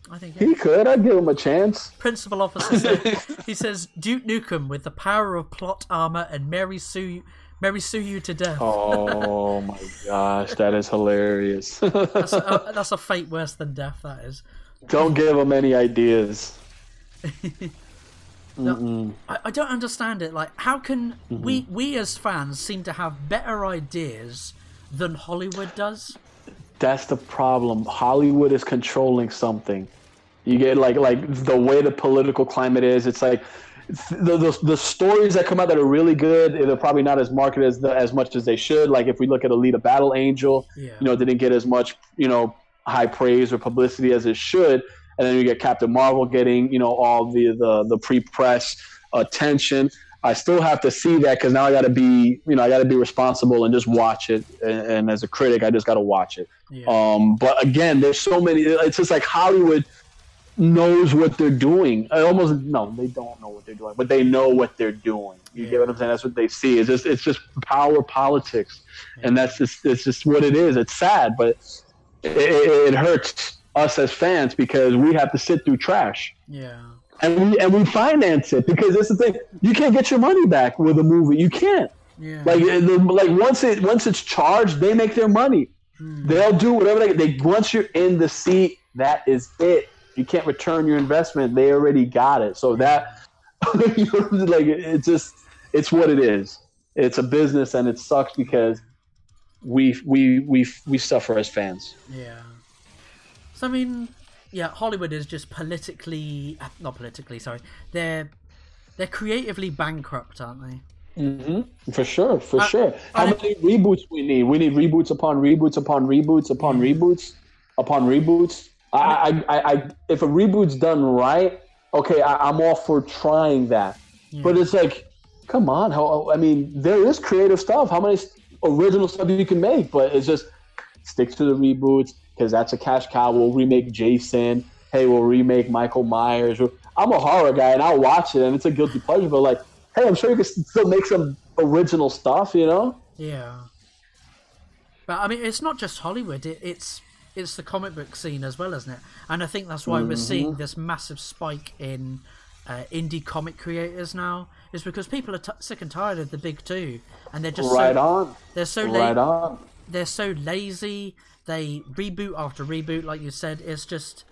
I think he could. I'd give him a chance. Principal officer he says Duke Nukem with the power of plot armor and Mary sue you to death. Oh my gosh, that is hilarious. That's a fate worse than death. That is. Don't give them any ideas. No, I don't understand it. Like, how can we as fans seem to have better ideas than Hollywood does? That's the problem. Hollywood is controlling something. You get like the way the political climate is. It's like the stories that come out that are really good. They're probably not as marketed as much as they should. Like if we look at Alita Battle Angel, didn't get as much high praise or publicity as it should, and then you get Captain Marvel getting all the pre-press attention. I still have to see that because now I got to be responsible and just watch it. And as a critic, I just got to watch it. Yeah. But again, there's so many. It's just like Hollywood knows what they're doing. They don't know what they're doing, but they know what they're doing. You get what I'm saying? That's what they see. It's just power politics, and it's just what it is. It's sad, but it hurts us as fans because we have to sit through trash. Yeah. And we finance it because that's the thing. You can't get your money back with a movie. You can't. Yeah. Like once it's charged, they make their money. They'll do whatever they once you're in the seat, that is it. You can't return your investment. They already got it. So that it's what it is. It's a business and it sucks because we suffer as fans. Yeah. So I mean, Hollywood is just they're creatively bankrupt, aren't they? For sure. How many reboots we need? We need reboots upon reboots upon reboots upon reboots upon reboots. I if a reboot's done right, okay, I'm all for trying that. Yeah. But it's like, come on, there is creative stuff. How many original stuff you can make? But it's just stick to the reboots because that's a cash cow. We'll remake Jason. Hey, we'll remake Michael Myers. I'm a horror guy and I'll watch it and it's a guilty pleasure. But like, hey, I'm sure you can still make some original stuff, Yeah. But I mean, it's not just Hollywood. It's the comic book scene as well, isn't it? And I think that's why we're seeing this massive spike in indie comic creators now. Is because people are sick and tired of the big two, and they're just They're so They're so lazy. They reboot after reboot, like you said. It's just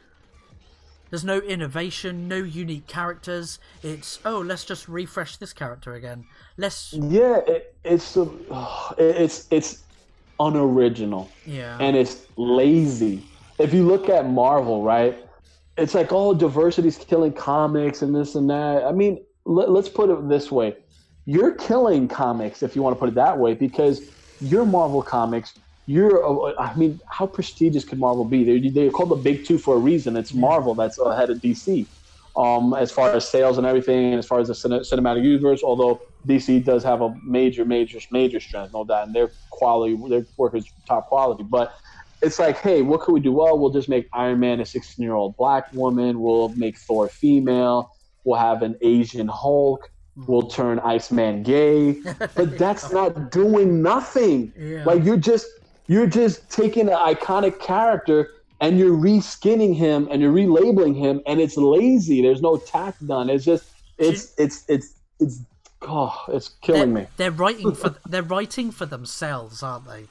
there's no innovation, no unique characters. It's let's just refresh this character again. It's unoriginal. Yeah. And it's lazy. If you look at Marvel, right, it's like, diversity's killing comics and this and that. I mean, let's put it this way. You're killing comics, if you want to put it that way, because your Marvel comics, I mean, how prestigious could Marvel be? They're called the Big Two for a reason. It's Marvel that's ahead of DC, as far as sales and everything, and as far as the cinematic universe. Although DC does have a major strength, no doubt, and their work is top quality. But it's like, hey, what could we do? Well, we'll just make Iron Man a 16-year-old black woman. We'll make Thor female. We'll have an Asian Hulk. We'll turn Iceman gay. But that's not doing nothing. Yeah. Like you're just taking an iconic character and you're reskinning him and you're relabeling him, and it's lazy. There's no tact done. It's just it's killing me. They're writing for themselves, aren't they?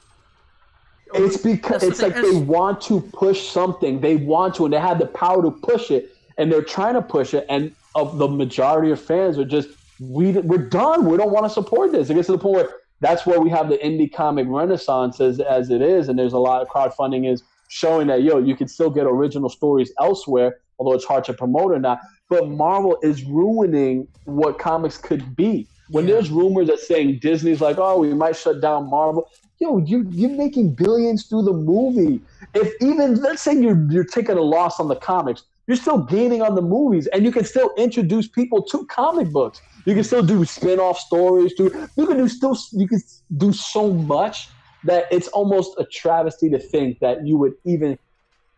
It's because it's like they want to push something. They want to, and they have the power to push it, and they're trying to push it. And of the majority of fans are just, we're done. We don't want to support this. It gets to the point where that's where we have the indie comic renaissance as it is, and there's a lot of crowdfunding is showing that you can still get original stories elsewhere, although it's hard to promote or not. But Marvel is ruining what comics could be. When there's rumors that saying Disney's like, oh, we might shut down Marvel. You're making billions through the movie. If even, let's say you're taking a loss on the comics, you're still gaining on the movies, and you can still introduce people to comic books. You can still do spin-off stories. You can do so much that it's almost a travesty to think that you would even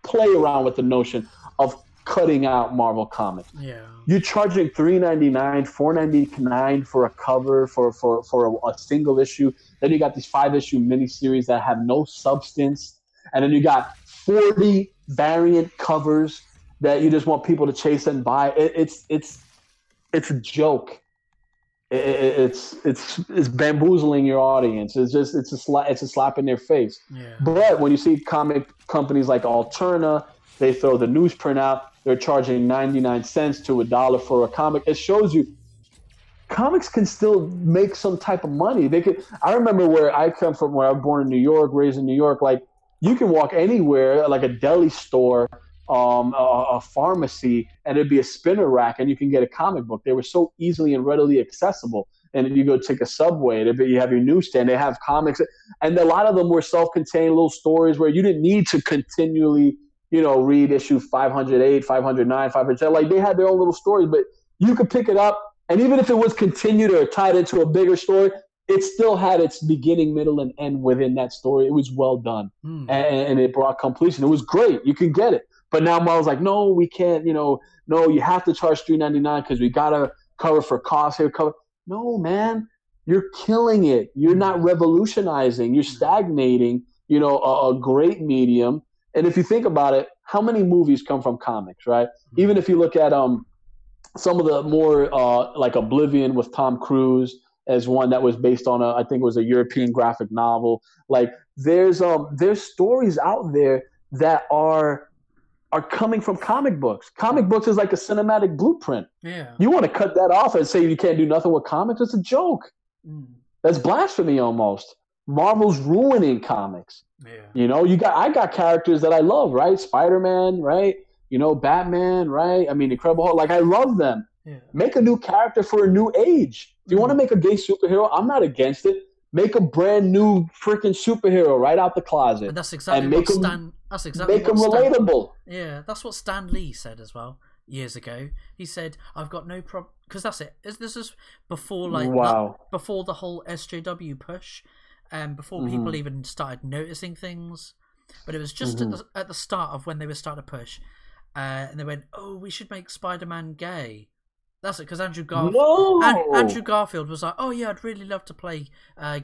play around with the notion of cutting out Marvel comics. Yeah. You're charging $3.99, $4.99 for a cover for a single issue. Then you got these 5-issue miniseries that have no substance, and then you got 40 variant covers that you just want people to chase and buy. It's a joke. It's bamboozling your audience. It's a slap in their face. Yeah. But when you see comic companies like Alterna, they throw the newsprint out. They're charging 99 cents to $1 for a comic. It shows you comics can still make some type of money. They could. I remember where I come from, where I was born in New York, raised in New York. Like you can walk anywhere, like a deli store, a pharmacy, and it'd be a spinner rack, and you can get a comic book. They were so easily and readily accessible. And then you go take a subway, you have your newsstand. They have comics, and a lot of them were self-contained little stories where you didn't need to continually, read issue 508, 509, 510. Like they had their own little stories, but you could pick it up, and even if it was continued or tied into a bigger story, it still had its beginning, middle, and end within that story. It was well done, and it brought completion. It was great. You can get it. But now Marvel's like, no, we can't. No, you have to charge $3.99 because we gotta cover for costs here. No, man, you're killing it. You're not revolutionizing. You're stagnating. A great medium. And if you think about it, how many movies come from comics, right? Even if you look at some of the more like Oblivion with Tom Cruise as one that was based on I think it was a European graphic novel. Like there's stories out there that are coming from comic books. Comic books is like a cinematic blueprint. Yeah. You want to cut that off and say you can't do nothing with comics? It's a joke. That's blasphemy almost. Marvel's ruining comics. Yeah. I got characters that I love, right? Spider-Man, right? Batman, right? I mean, Incredible Hulk. Like I love them. Yeah. Make a new character for a new age. If you want to make a gay superhero, I'm not against it. Make a brand new freaking superhero right out the closet. And that's exactly make him relatable. Yeah, that's what Stan Lee said as well years ago. He said, "I've got no problem," because that's it. This is before before the whole SJW push, and before people even started noticing things. But it was just at the start of when they were starting to push, and they went, "Oh, we should make Spider-Man gay." That's it, because Andrew Garfield was like, "Oh yeah, I'd really love to play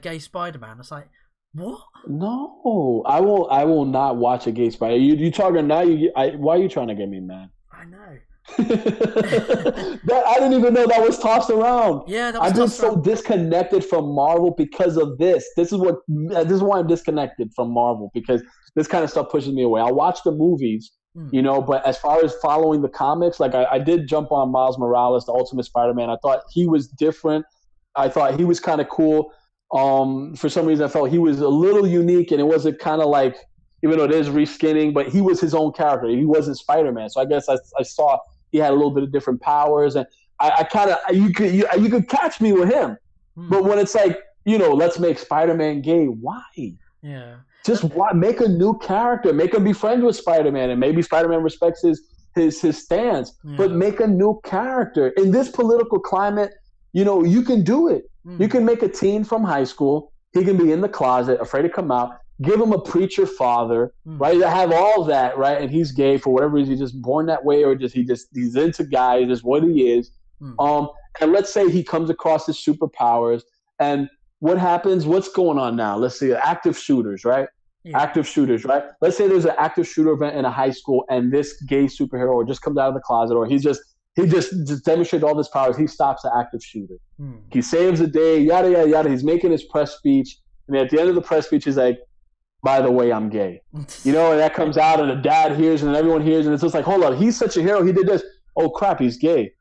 gay Spider-Man." It's like, what? No, I will not watch a gay Spider. You talking now? Why are you trying to get me mad? I know. I didn't even know that was tossed around. Yeah, I've been so disconnected from Marvel because of this. This is why I'm disconnected from Marvel, because this kind of stuff pushes me away. I'll watch the movies. But as far as following the comics, like I did jump on Miles Morales, the Ultimate Spider-Man. I thought he was different. I thought he was kind of cool. For some reason, I felt he was a little unique, and it wasn't kind of like, even though it is reskinning, but he was his own character. He wasn't Spider-Man. So I guess I saw he had a little bit of different powers, and I kind of you could catch me with him. But when it's like, let's make Spider-Man gay, why? Yeah. Just make a new character. Make him be friends with Spider-Man, and maybe Spider-Man respects his stance. Yeah. But make a new character. In this political climate, you can do it. You can make a teen from high school. He can be in the closet, afraid to come out. Give him a preacher father, right? Have all that, right? And he's gay for whatever reason. He's just born that way, or he's into guys. Just what he is. And let's say he comes across his superpowers, and what happens? What's going on now? Let's see, active shooters, right? Yeah. Active shooters, right? Let's say there's an active shooter event in a high school, and this gay superhero just comes out of the closet, or he just demonstrated all his powers. He stops the active shooter. He saves the day, yada, yada, yada. He's making his press speech, and at the end of the press speech, he's like, by the way, I'm gay. And that comes out, and the dad hears, and everyone hears, and it's just like, hold on, he's such a hero. He did this. Oh, crap, he's gay.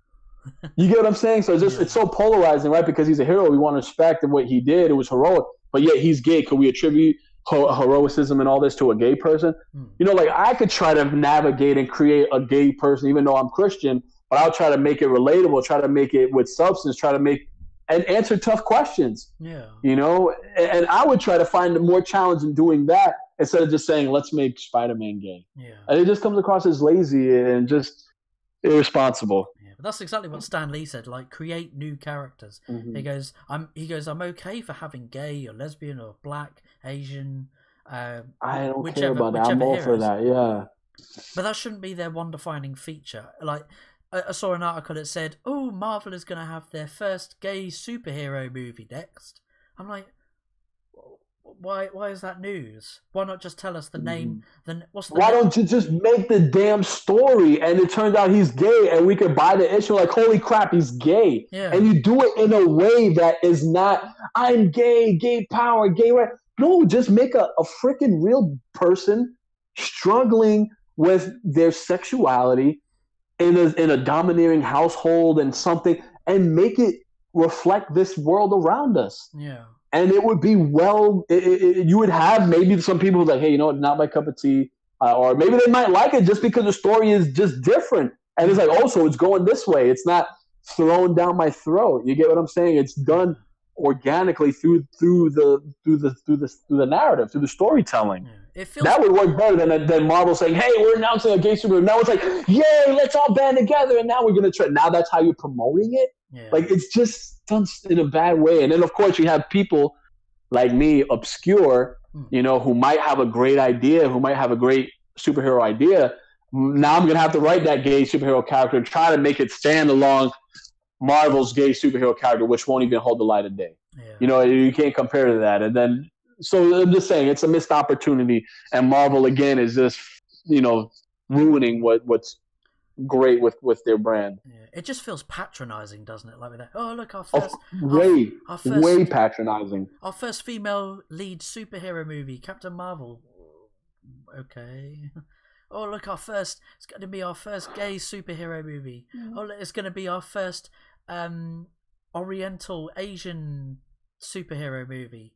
You get what I'm saying? So it's so polarizing, right? Because he's a hero. We want to respect what he did. It was heroic. But yet he's gay. Could we attribute heroicism and all this to a gay person? Like I could try to navigate and create a gay person, even though I'm Christian, but I'll try to make it relatable, try to make it with substance, try to make and answer tough questions. Yeah. And I would try to find more challenge in doing that instead of just saying, let's make Spider-Man gay. Yeah. And it just comes across as lazy and just irresponsible. Yeah, but that's exactly what Stan Lee said. Like, create new characters. He goes, I'm okay for having gay or lesbian or black, Asian. I don't care about that. I'm all for that. Yeah. But that shouldn't be their one defining feature. Like, I saw an article that said, "Oh, Marvel is going to have their first gay superhero movie next." I'm like, why is that news? Why not just tell us the name? Then why don't you just make the damn story and it turns out he's gay and we could buy the issue like, holy crap, he's gay. Yeah. And you do it in a way that is not, I'm gay, gay power, gay right. No, just make a freaking real person struggling with their sexuality in a domineering household and something, and make it reflect this world around us. Yeah. And it would be you would have maybe some people who's like, hey, not my cup of tea. Or maybe they might like it just because the story is just different. And it's like, oh, so it's going this way. It's not thrown down my throat. You get what I'm saying? It's done organically through the narrative, through the storytelling. Yeah. That would work better than Marvel saying, hey, we're announcing a gay superhero. Now it's like, yay, let's all band together. And now we're going to try. Now that's how you're promoting it. Yeah. Like, it's just done in a bad way. And then, of course, you have people like me, obscure, who might have a great idea, who might have a great superhero idea. Now I'm going to have to write that gay superhero character and try to make it stand along Marvel's gay superhero character, which won't even hold the light of day. Yeah. You can't compare to that. And then, so I'm just saying, it's a missed opportunity. And Marvel, again, is just, ruining what's great with their brand. Yeah. It just feels patronizing, doesn't it? Like with that, oh, look, our first... way patronizing. Our first female lead superhero movie, Captain Marvel. Okay. Oh, look, it's going to be our first gay superhero movie. Oh, it's going to be our first Oriental Asian superhero movie.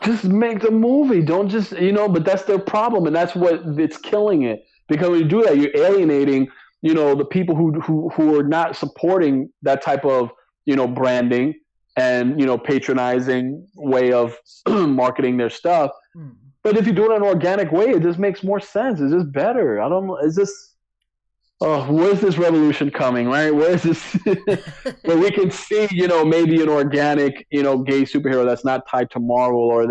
Just make the movie. Don't just, but that's their problem, and that's what it's killing it. Because when you do that, you're alienating, the people who are not supporting that type of, branding and, patronizing way of marketing their stuff. But if you do it in an organic way, it just makes more sense. It's just better. I don't know. It's just, where's this revolution coming, right? Where's this? Where we can see, maybe an organic, gay superhero that's not tied to Marvel, or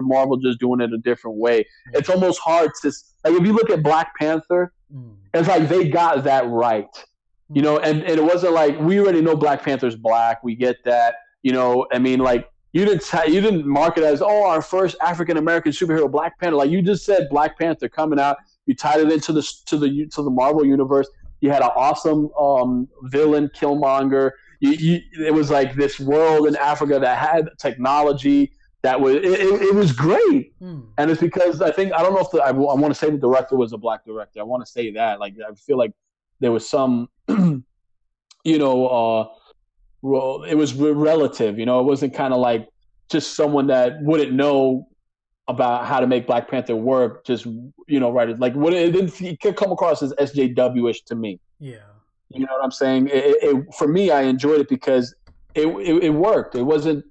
Marvel just doing it a different way. It's almost hard to, like, if you look at Black Panther, it's like they got that right, and it wasn't like, we already know Black Panther's black. We get that, I mean, like, you didn't mark it as, our first African American superhero, Black Panther. Like, you just said Black Panther coming out. You tied it into the Marvel universe. You had an awesome villain, Killmonger. It was like this world in Africa that had technology that was it was great. And it's because I don't know if I want to say the director was a black director. I want to say that. Like, I feel like there was some, it was relative. It wasn't kind of like just someone that wouldn't know about how to make Black Panther work, just, right. Like, it could come across as SJW-ish to me. Yeah. You know what I'm saying? For me, I enjoyed it because it worked. It wasn't,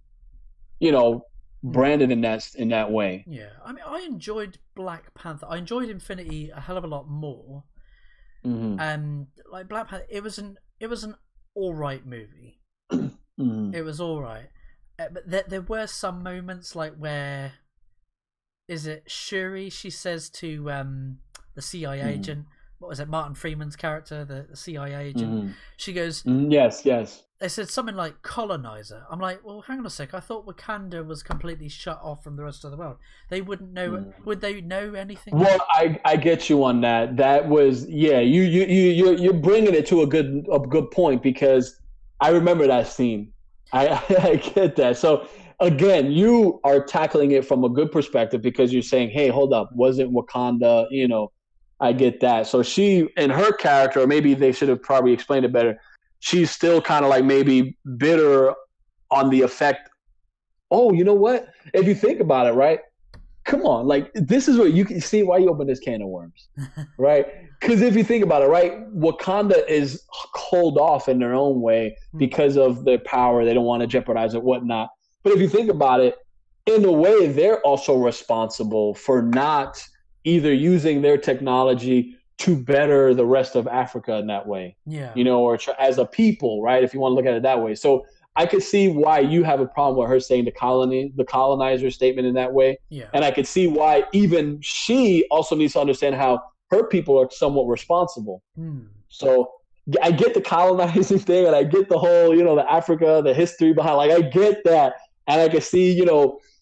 branded in that way. Yeah, I mean, I enjoyed Black Panther. I enjoyed Infinity a hell of a lot more. And like Black Panther, it was an all right movie. It was all right, but there were some moments like where is it Shuri? She says to the CIA agent, what was it, Martin Freeman's character, the CIA agent? She goes, yes. They said something like colonizer. I'm like, well, hang on a sec. I thought Wakanda was completely shut off from the rest of the world. They wouldn't know. Would they know anything? Well, I get you on that. That was you're bringing it to a good point, because I remember that scene. I get that. So again, you are tackling it from a good perspective, because you're saying, hey, hold up, wasn't Wakanda? I get that. So she, in her character, or maybe they should have probably explained it better, she's still kind of like maybe bitter on the effect. Oh, you know what? If you think about it, right? Come on, like, this is where you can see why you open this can of worms, right? Because if you think about it, right, Wakanda is cold off in their own way because of their power. They don't want to jeopardize it, whatnot. But if you think about it, in a way, they're also responsible for not either using their technology to better the rest of Africa in that way, or as a people, right? If you want to look at it that way. So I could see why you have a problem with her saying the colonizer statement in that way. Yeah. And I could see why even she also needs to understand how her people are somewhat responsible. So I get the colonizing thing, and I get the whole, the Africa, the history behind, like, I get that. And I could see,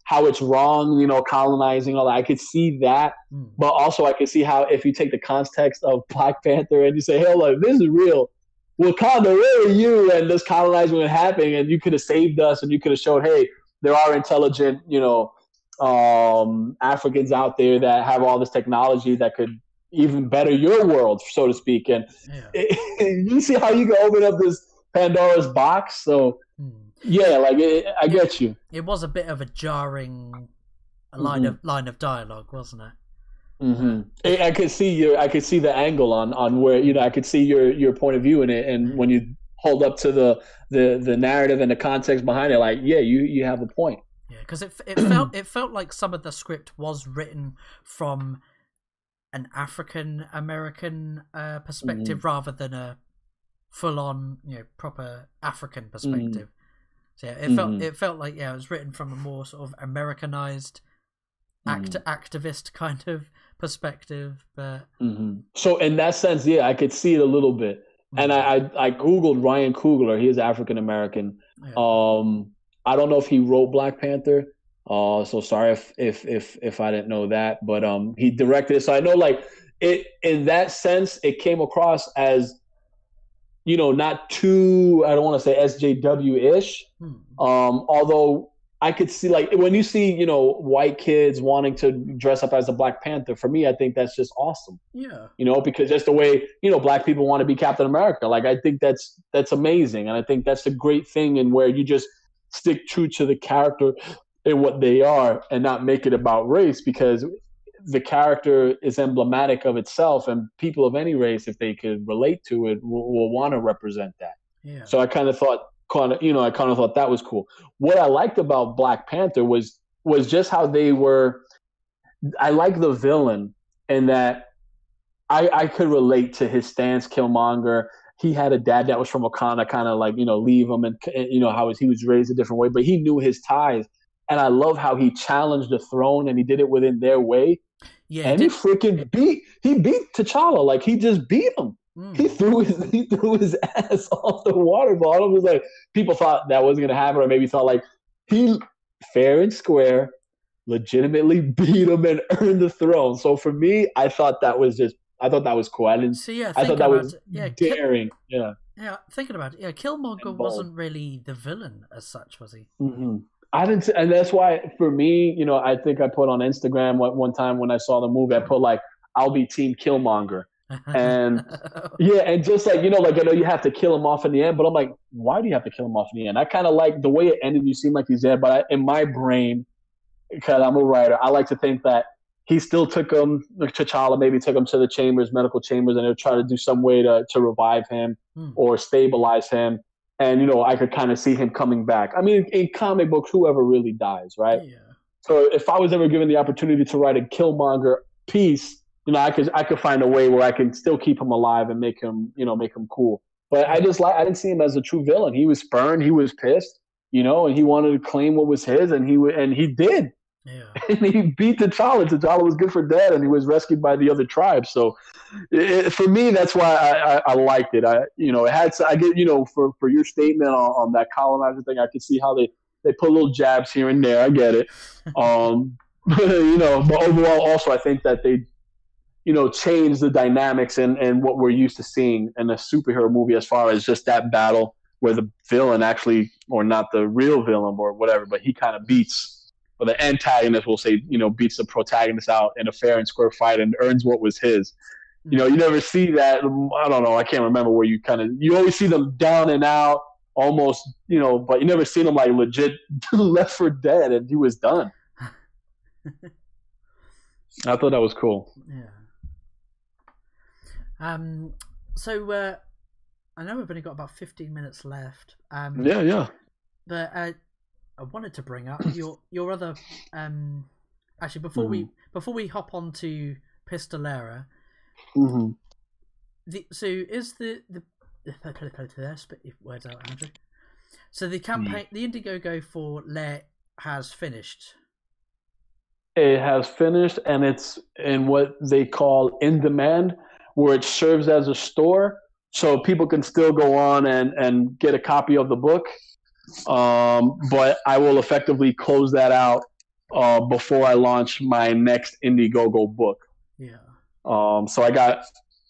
how it's wrong, colonizing, all that. I could see that. But also I could see how, if you take the context of Black Panther and you say, hey, look, this is real. Wakanda, where are you? And this colonizing was happening, and you could have saved us, and you could have showed, hey, there are intelligent, Africans out there that have all this technology that could even better your world, so to speak. And you see how you can open up this Pandora's box. So yeah, like, I get you. It was a bit of a jarring line of dialogue, wasn't it? I could see the angle on where, I could see your point of view in it, and when you hold up to the narrative and the context behind it, like, yeah, you have a point. Yeah, because it felt like some of the script was written from an African American perspective rather than a full on proper African perspective. So yeah, it felt like it was written from a more sort of Americanized activist kind of perspective. But so in that sense, yeah, I could see it a little bit. And I googled Ryan Coogler. He is African American. I don't know if he wrote Black Panther. So sorry if I didn't know that, but he directed it. So I know, like, it in that sense, it came across as, not too, I don't want to say SJW-ish. Although I could see, like, when you see, white kids wanting to dress up as a Black Panther, for me, I think that's just awesome. Yeah. Because that's the way, Black people want to be Captain America. Like, I think that's amazing. And I think that's a great thing, in where you just stick true to the character and what they are, and not make it about race, because the character is emblematic of itself, and people of any race, if they could relate to it, will want to represent that. Yeah. So I kind of thought that was cool. What I liked about Black Panther was just how they were. I like the villain, in that I could relate to his stance. Killmonger, he had a dad that was from Wakanda, kind of like, leave him, and how he was raised a different way, but he knew his ties. And I love how he challenged the throne, and he did it within their way. Yeah, and he beat T'Challa. Like, he just beat him. He threw his ass off the water bottle. It was like, people thought that wasn't gonna happen, or maybe thought, like, he fair and square legitimately beat him and earned the throne. So for me, I thought that was cool. I didn't see. Yeah, I thought that was daring. Yeah, thinking about it. Yeah, Killmonger wasn't really the villain as such, was he? I didn't, and that's why, for me, I think I put on Instagram one time when I saw the movie, I put, like, I'll be Team Killmonger. And and just like, like, I know you have to kill him off in the end, but I'm like, why do you have to kill him off in the end? I kind of like the way it ended. You seem like he's dead, but in my brain, because I'm a writer, I like to think that he still took him, T'Challa maybe took him to the medical chambers, and they'll try to do some way to revive him or stabilize him. And, I could kind of see him coming back. I mean, in comic books, whoever really dies, right? Yeah. So if I was ever given the opportunity to write a Killmonger piece, I could find a way where I can still keep him alive and make him cool. But I didn't see him as a true villain. He was spurned, he was pissed, and he wanted to claim what was his, and he did. Yeah. And he beat T'Challa. T'Challa was good for dead, and he was rescued by the other tribes. So for me, that's why I liked it. It had. I get for your statement on that colonizer thing, I could see how they put little jabs here and there. I get it. But overall, also I think that they change the dynamics and what we're used to seeing in a superhero movie as far as just that battle where the villain actually, or not the real villain or whatever, but he kind of beats, or the antagonist will say, beats the protagonist out in a fair and square fight and earns what was his. You never see that. I don't know. I can't remember where you always see them down and out almost, but you never seen him like legit left for dead and he was done. I thought that was cool. Yeah. So I know we've only got about 15 minutes left. Yeah. But I wanted to bring up your other. Actually, before we hop on to Pistolera, so is the spit your words out, Andrew. So the campaign, the Indiegogo for LAIR has finished. It has finished, and it's in what they call in demand, where it serves as a store, so people can still go on and get a copy of the book. But I will effectively close that out before I launch my next Indiegogo book. Yeah. So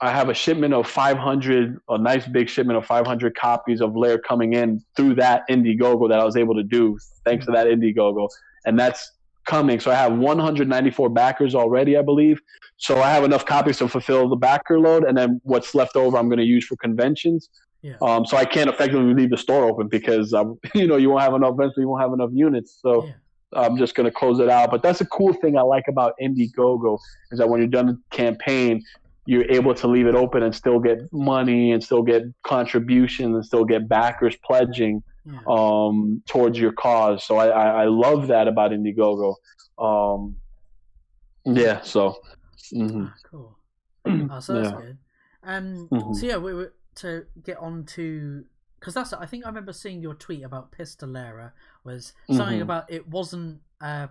I have a shipment of 500, a nice big shipment of 500 copies of LAIR coming in through that Indiegogo that I was able to do thanks to that Indiegogo, and that's coming. So I have 194 backers already, I believe. So I have enough copies to fulfill the backer load, and then what's left over I'm going to use for conventions. Yeah. So I can't effectively leave the store open because you won't have enough. Eventually, you won't have enough units. So I'm just going to close it out. But that's a cool thing I like about Indiegogo is that when you're done the campaign, you're able to leave it open and still get money and still get contributions and still get backers pledging towards your cause. So I love that about Indiegogo. Yeah. So. Cool. So that's good. So yeah, we were to get on to, because I think I remember seeing your tweet about Pistolera was something about it wasn't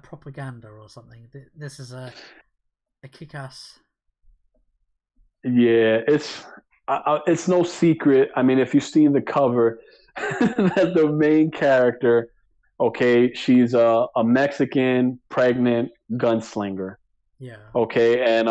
propaganda or something. This is a kick-ass. Yeah, it's no secret. I mean, if you see the cover, that the main character, okay, she's a Mexican pregnant gunslinger. Yeah. Okay, and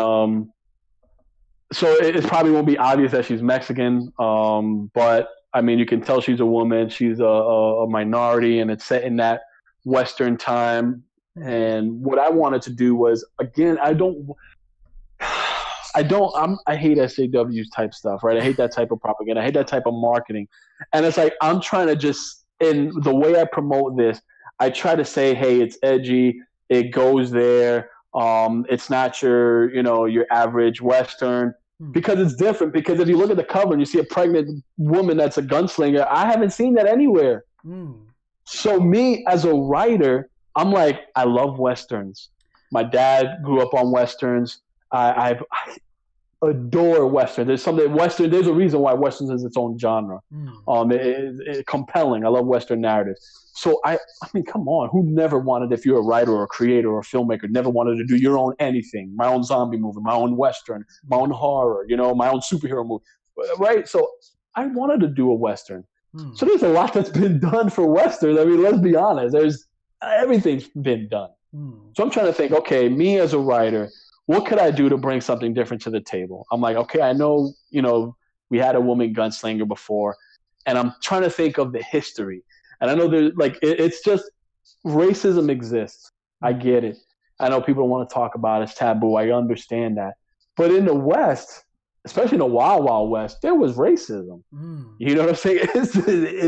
so it probably won't be obvious that she's Mexican, but I mean, you can tell she's a woman. She's a minority, and it's set in that Western time. And what I wanted to do was, again, I hate SJWs type stuff, right? I hate that type of propaganda. I hate that type of marketing. And it's like, I'm trying to just, in the way I promote this, I try to say, hey, it's edgy. It goes there. It's not your average Western, because it's different. Because if you look at the cover and you see a pregnant woman that's a gunslinger, I haven't seen that anywhere. So me as a writer, I'm like, I love Westerns. My dad grew up on Westerns. I adore Western. There's a reason why Westerns is its own genre. It's compelling. I love Western narratives. So I mean, come on. Who never wanted, if you're a writer or a creator or a filmmaker, never wanted to do your own anything, my own zombie movie, my own Western, my own horror, my own superhero movie, right? So I wanted to do a Western. So there's a lot that's been done for Westerns. I mean, let's be honest. Everything's been done. So I'm trying to think, okay, me as a writer, what could I do to bring something different to the table? I'm like, okay, I know, we had a woman gunslinger before, and I'm trying to think of the history. And I know there's it's just racism exists. I get it. I know people don't want to talk about it. It's taboo. I understand that. But in the West, especially in the Wild Wild West, there was racism. You know what I'm saying?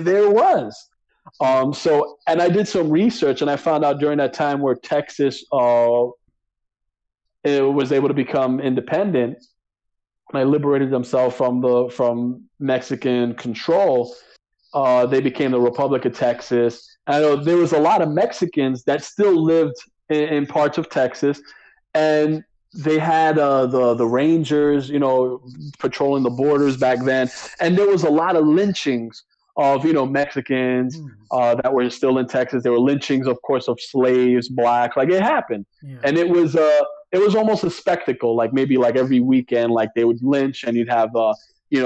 There was. So, and I did some research, and I found out during that time where Texas it was able to become independent, and they liberated themselves from Mexican control. They became the Republic of Texas. And I know there was a lot of Mexicans that still lived in parts of Texas, and they had the Rangers, patrolling the borders back then, and there was a lot of lynchings of Mexicans that were still in Texas. There were lynchings, of course, of slaves, blacks. Like it happened, and it was almost a spectacle. Like maybe like every weekend, like they would lynch, and you'd have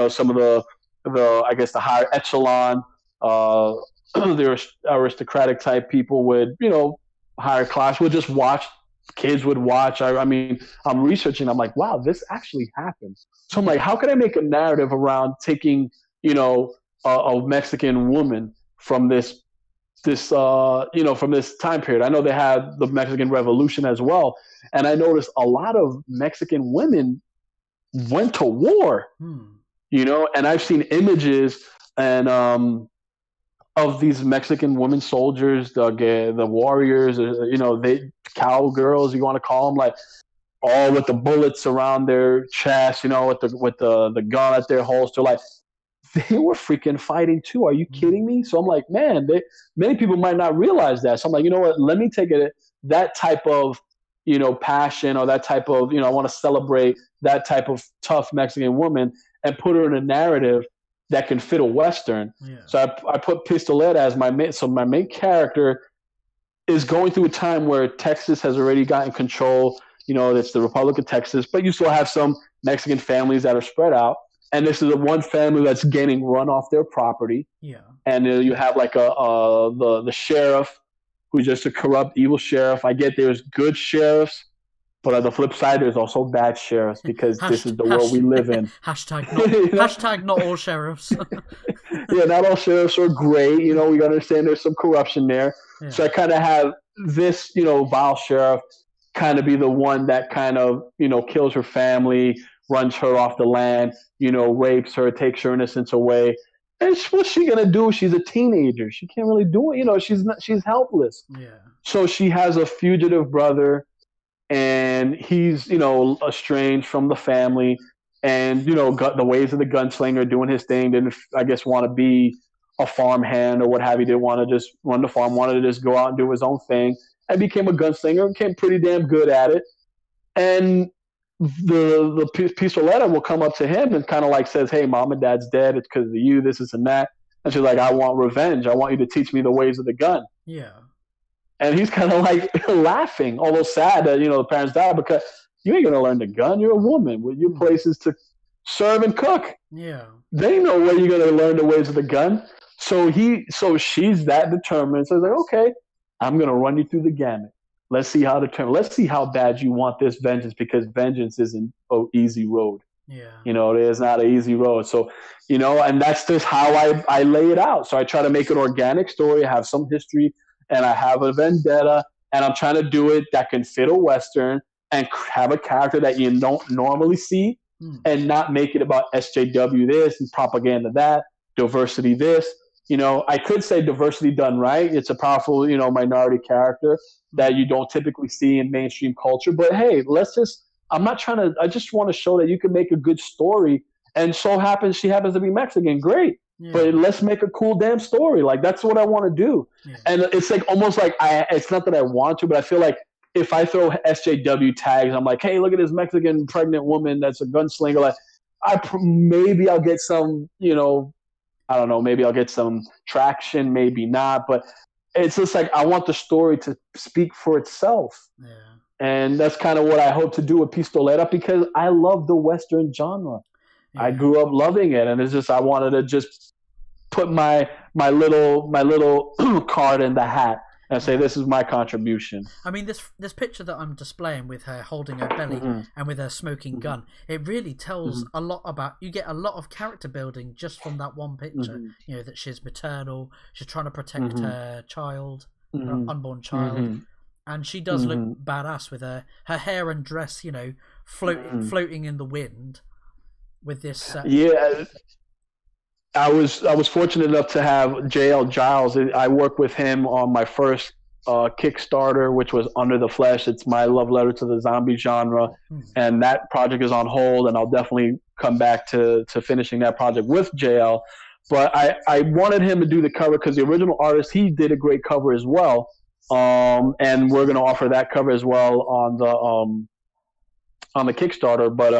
some of the I guess the higher echelon, the aristocratic type people would higher class would just watch. Kids would watch. I mean, I'm researching. I'm like, wow, this actually happened. So I'm like, how can I make a narrative around taking, a Mexican woman from this from this time period? I know they had the Mexican Revolution as well, and I noticed a lot of Mexican women went to war. And I've seen images and of these Mexican women soldiers, the warriors, they cowgirls, you want to call them, like all with the bullets around their chest, with the gun at their holster, like they were freaking fighting too. Are you kidding me? So I'm like, man, many people might not realize that. So I'm like, you know what? Let me take that type of passion, or that type of I want to celebrate that type of tough Mexican woman and put her in a narrative that can fit a Western. Yeah. So I put Pistolera as my main. So my main character is going through a time where Texas has already gotten control. It's the Republic of Texas, but you still have some Mexican families that are spread out. And this is the one family that's getting run off their property. Yeah. And you have like the sheriff, who's just a corrupt, evil sheriff. I get there's good sheriffs, but on the flip side, there's also bad sheriffs, because this is the world we live in. Hashtag not all sheriffs. Yeah, not all sheriffs are great. We got to understand there's some corruption there. Yeah. So I kind of have this, vile sheriff kind of be the one that kind of, kills her family, runs her off the land, rapes her, takes her innocence away. And what's she going to do? She's a teenager. She can't really do it. She's helpless. Yeah. So she has a fugitive brother, and he's, estranged from the family, and, the ways of the gunslinger, doing his thing, didn't, I guess, want to be a farm hand or what have you, didn't want to just run the farm, wanted to just go out and do his own thing, and became a gunslinger, became pretty damn good at it. And the Pistolera will come up to him and kind of like says, hey, mom and dad's dead, it's because of you, this and that. And she's like, I want revenge. I want you to teach me the ways of the gun. Yeah. And he's kind of like laughing, although sad that, the parents died, because you ain't going to learn the gun. You're a woman. Well, your place is to serve and cook. Yeah. They know where you're going to learn the ways of the gun. So she's that determined. So he's like, okay, I'm going to run you through the gamut. Let's see how bad you want this vengeance, because vengeance isn't an easy road. Yeah. There's not an easy road. So, and that's just how I lay it out. So I try to make an organic story, have some history, and I have a vendetta, and I'm trying to do it that can fit a Western and have a character that you don't normally see, and not make it about SJW this and propaganda that, diversity this. I could say diversity done right. It's a powerful, minority character that you don't typically see in mainstream culture. But hey, I just want to show that you can make a good story, and she happens to be Mexican. Great. Yeah. But let's make a cool damn story. Like, that's what I want to do. Yeah. And it's like almost like it's not that I want to, but I feel like if I throw SJW tags, I'm like, hey, look at this Mexican pregnant woman that's a gunslinger. Like, maybe I'll get some, I don't know, maybe I'll get some traction, maybe not. But it's just like I want the story to speak for itself. Yeah. And that's kind of what I hope to do with Pistolera, because I love the Western genre. Yeah. I grew up loving it, and it's just I wanted to just put my little card in the hat and say, this is my contribution. I mean, this picture that I'm displaying with her holding her belly and with her smoking gun, it really tells a lot about. You get a lot of character building just from that one picture. That she's maternal, she's trying to protect her child, her unborn child, and she does look badass with her hair and dress, floating in the wind with this. Yeah. I was fortunate enough to have J.L. Giles. I worked with him on my first Kickstarter, which was Under the Flesh. It's my love letter to the zombie genre, and that project is on hold, and I'll definitely come back to finishing that project with J.L. But I wanted him to do the cover because the original artist, he did a great cover as well, And we're going to offer that cover as well on the Kickstarter. But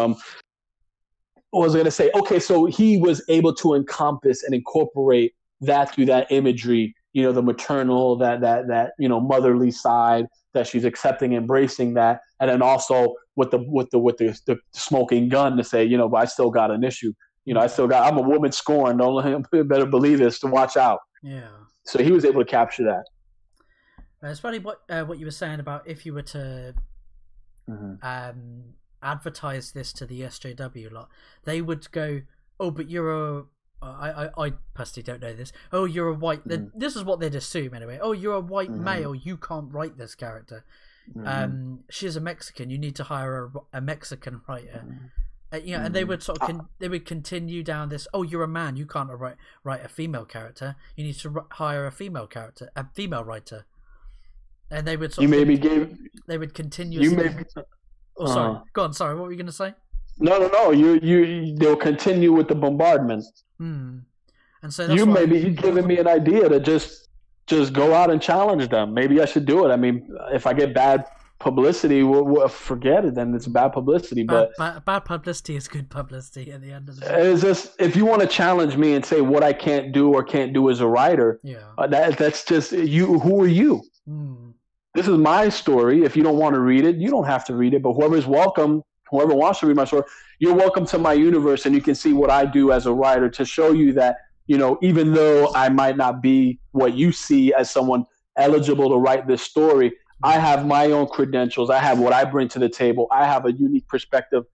what was I going to say? Okay, so he was able to encompass and incorporate that through that imagery, the maternal, that motherly side, that she's accepting, embracing that, and then also with the smoking gun to say, but I still got an issue. I'm a woman scorned. Don't better believe this, to watch out. Yeah. So he was able to capture that. It's funny what you were saying about if you were to advertise this to the SJW lot, they would go, "Oh, but you're a." I personally don't know this. Oh, you're a white. This is what they'd assume anyway. Oh, you're a white male. You can't write this character. She's a Mexican. You need to hire a Mexican writer. And they would they would continue down this. Oh, you're a man. You can't write a female character. You need to hire a female character, a female writer. And they would they would continuously. Sorry. Go on. Sorry. What were you going to say? No. They'll continue with the bombardment. And so that's you're giving me an idea to just go out and challenge them. Maybe I should do it. I mean, if I get bad publicity, we'll forget it. Then it's bad publicity. Bad publicity is good publicity at the end of the day. It's just, if you want to challenge me and say what I can't do or can't do as a writer, that's just you. Who are you? This is my story. If you don't want to read it, you don't have to read it. But whoever wants to read my story, you're welcome to my universe, and you can see what I do as a writer to show you that, even though I might not be what you see as someone eligible to write this story, I have my own credentials. I have what I bring to the table. I have a unique perspective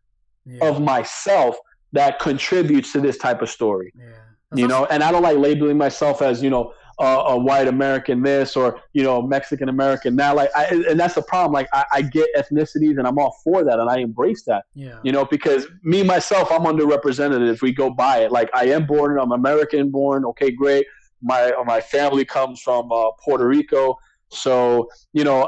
of myself that contributes to this type of story. And I don't like labeling myself as, a white American this or, Mexican American that. And that's the problem. I get ethnicities, and I'm all for that, and I embrace that. Because me, myself, I'm underrepresented if we go by it. I am born, I'm American born. Okay, great. My family comes from Puerto Rico. So,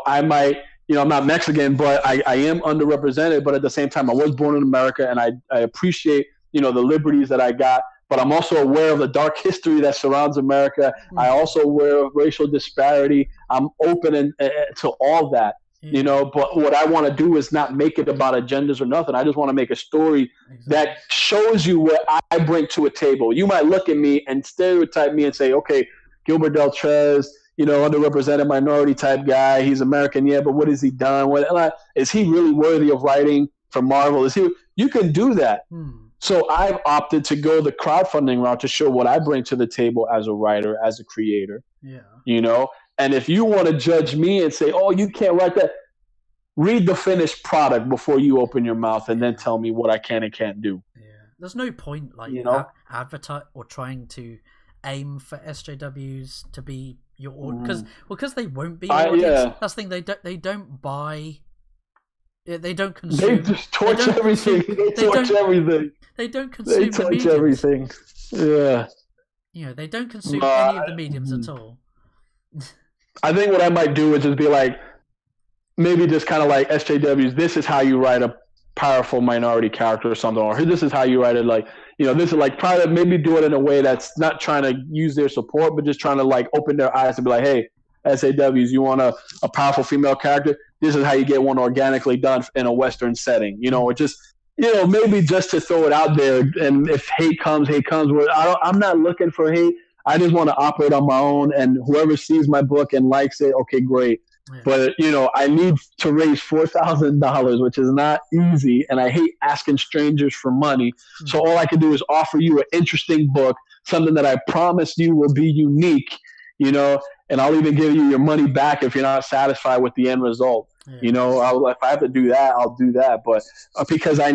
I might, I'm not Mexican, but I am underrepresented. But at the same time, I was born in America, and I appreciate, the liberties that I got. But I'm also aware of the dark history that surrounds America. I also aware of racial disparity. I'm open to all that, But what I want to do is not make it about agendas or nothing. I just want to make a story that shows you what I bring to a table. You might look at me and stereotype me and say, okay, Gilbert Deltrez, underrepresented minority type guy. He's American, yeah, but what has he done? Is he really worthy of writing for Marvel? You can do that. So I've opted to go the crowdfunding route to show what I bring to the table as a writer, as a creator. And if you want to judge me and say, oh, you can't write that, read the finished product before you open your mouth and then tell me what I can and can't do. There's no point advertise or trying to aim for SJWs to be your audience because they won't be your audience. That's the thing, they don't buy. They don't consume. They just torch everything. They torch everything. They don't consume the mediums. Everything. Yeah. They don't consume any of the mediums at all. I think what I might do is just be maybe just kind of like SJWs, this is how you write a powerful minority character or something, or this is how you write it. This is try to maybe do it in a way that's not trying to use their support, but just trying to open their eyes and be hey, SAWs, you want a powerful female character? This is how you get one organically done in a Western setting, or just, maybe just to throw it out there. And if hate comes. I'm not looking for hate. I just want to operate on my own, and whoever sees my book and likes it, okay, great. Yeah. But, I need to raise $4,000, which is not easy, and I hate asking strangers for money. Mm-hmm. So all I can do is offer you an interesting book, something that I promise you will be unique, and I'll even give you your money back if you're not satisfied with the end result. Yeah. If I have to do that, I'll do that. But because I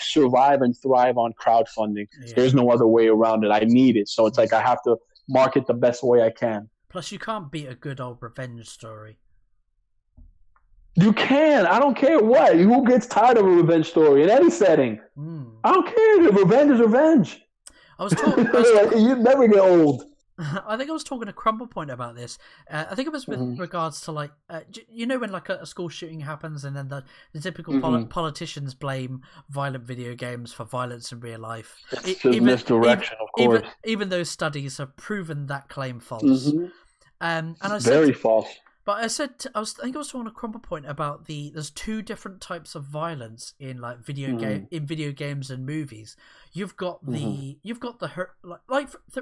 survive and thrive on crowdfunding. Yeah. There's no other way around it. I need it. So it's I have to market the best way I can. Plus, you can't beat a good old revenge story. You can. I don't care what. Who gets tired of a revenge story in any setting? I don't care. Revenge is revenge. I was talking. You never get old. I think I was talking to Crumble Point about this. I think it was with regards to when a school shooting happens and then the typical politicians blame violent video games for violence in real life. It's just misdirection, of course. Even those studies have proven that claim false. And I said, false. But I said I think I was on a crumple point about there's two different types of violence in like video games and movies. You've got the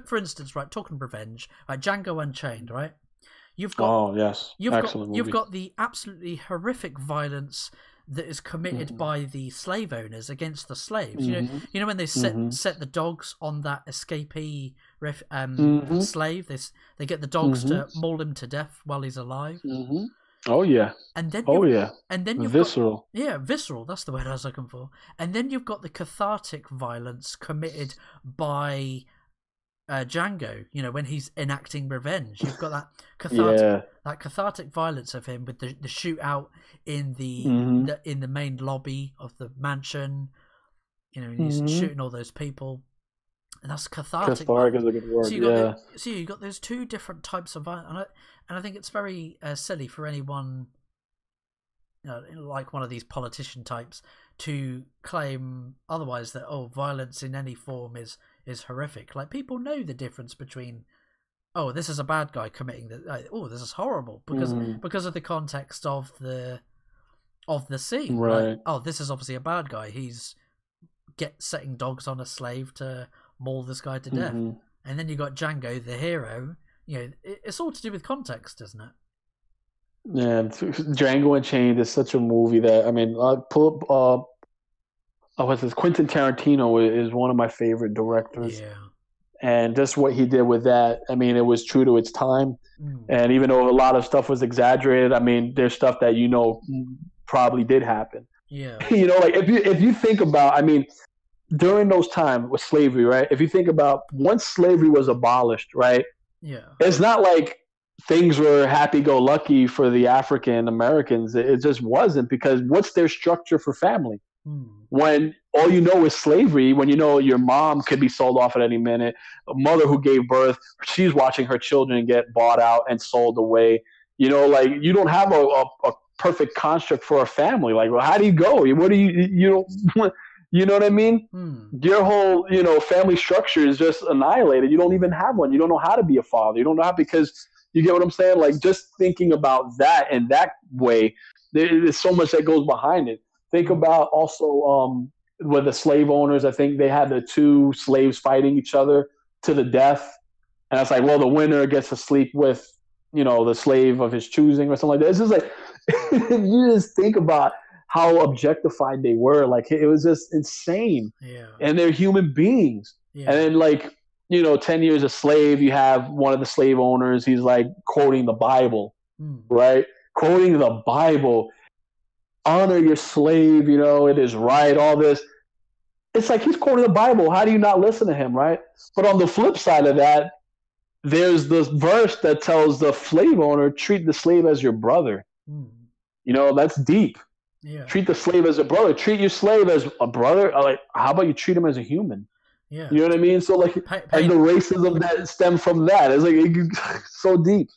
for instance, right, talking revenge, like Django Unchained, right? You've got you've got the absolutely horrific violence that is committed by the slave owners against the slaves. You know when they set the dogs on that escapee slave, they get the dogs to maul him to death while he's alive. Oh yeah. And then and then you've visceral. Visceral. That's the word I was looking for. And then you've got the cathartic violence committed by Django. You know, when he's enacting revenge, you've got that cathartic violence of him with the shootout in the main lobby of the mansion. You know, he's shooting all those people, and that's cathartic. Cathartic is a good word. So you got those two different types of violence, and I think it's very silly for anyone, you know, like one of these politician types, to claim otherwise, that violence in any form is horrific. Like, people know the difference between, this is a bad guy committing this is horrible because of the context of the scene. Right. Like, this is obviously a bad guy. He's setting dogs on a slave to maul this guy to death. And then you got Django, the hero. You know, it's all to do with context, isn't it? Yeah, Django Unchained is such a movie that, I mean, Quentin Tarantino is one of my favorite directors. Yeah. And just what he did with that, I mean, it was true to its time. And even though a lot of stuff was exaggerated, I mean, there's stuff that, you know, probably did happen. Yeah. You know, like if you think about, I mean, during those times with slavery, right? If you think about once slavery was abolished, right? Yeah. It's not like things were happy-go-lucky for the African Americans. It just wasn't, because what's their structure for family? When all you know is slavery, when you know your mom could be sold off at any minute, a mother who gave birth, she's watching her children get bought out and sold away. You know, like, you don't have a perfect construct for a family. Like, well, how do you go? What do you know what I mean? Your whole, you know, family structure is just annihilated. You don't even have one. You don't know how to be a father. You don't know how, because you get what I'm saying? Like, just thinking about that in that way, there's so much that goes behind it. Think about also with the slave owners. I think they had the two slaves fighting each other to the death. And it's like, well, the winner gets to sleep with, you know, the slave of his choosing or something like that. It's just like, you just think about how objectified they were. Like, it was just insane. Yeah. And they're human beings. Yeah. And then, like, you know, 10 years a slave, you have one of the slave owners, he's like quoting the Bible, right? Quoting the Bible. Honor your slave, you know, it is right, all this. It's like he's quoting the Bible. How do you not listen to him, right? But on the flip side of that, there's this verse that tells the slave owner, treat the slave as your brother. You know, that's deep. Yeah. Treat the slave as a brother. Treat your slave as a brother. Like, how about you treat him as a human? Yeah. You know what I mean? So, like, and the racism that stemmed from that is like so deep.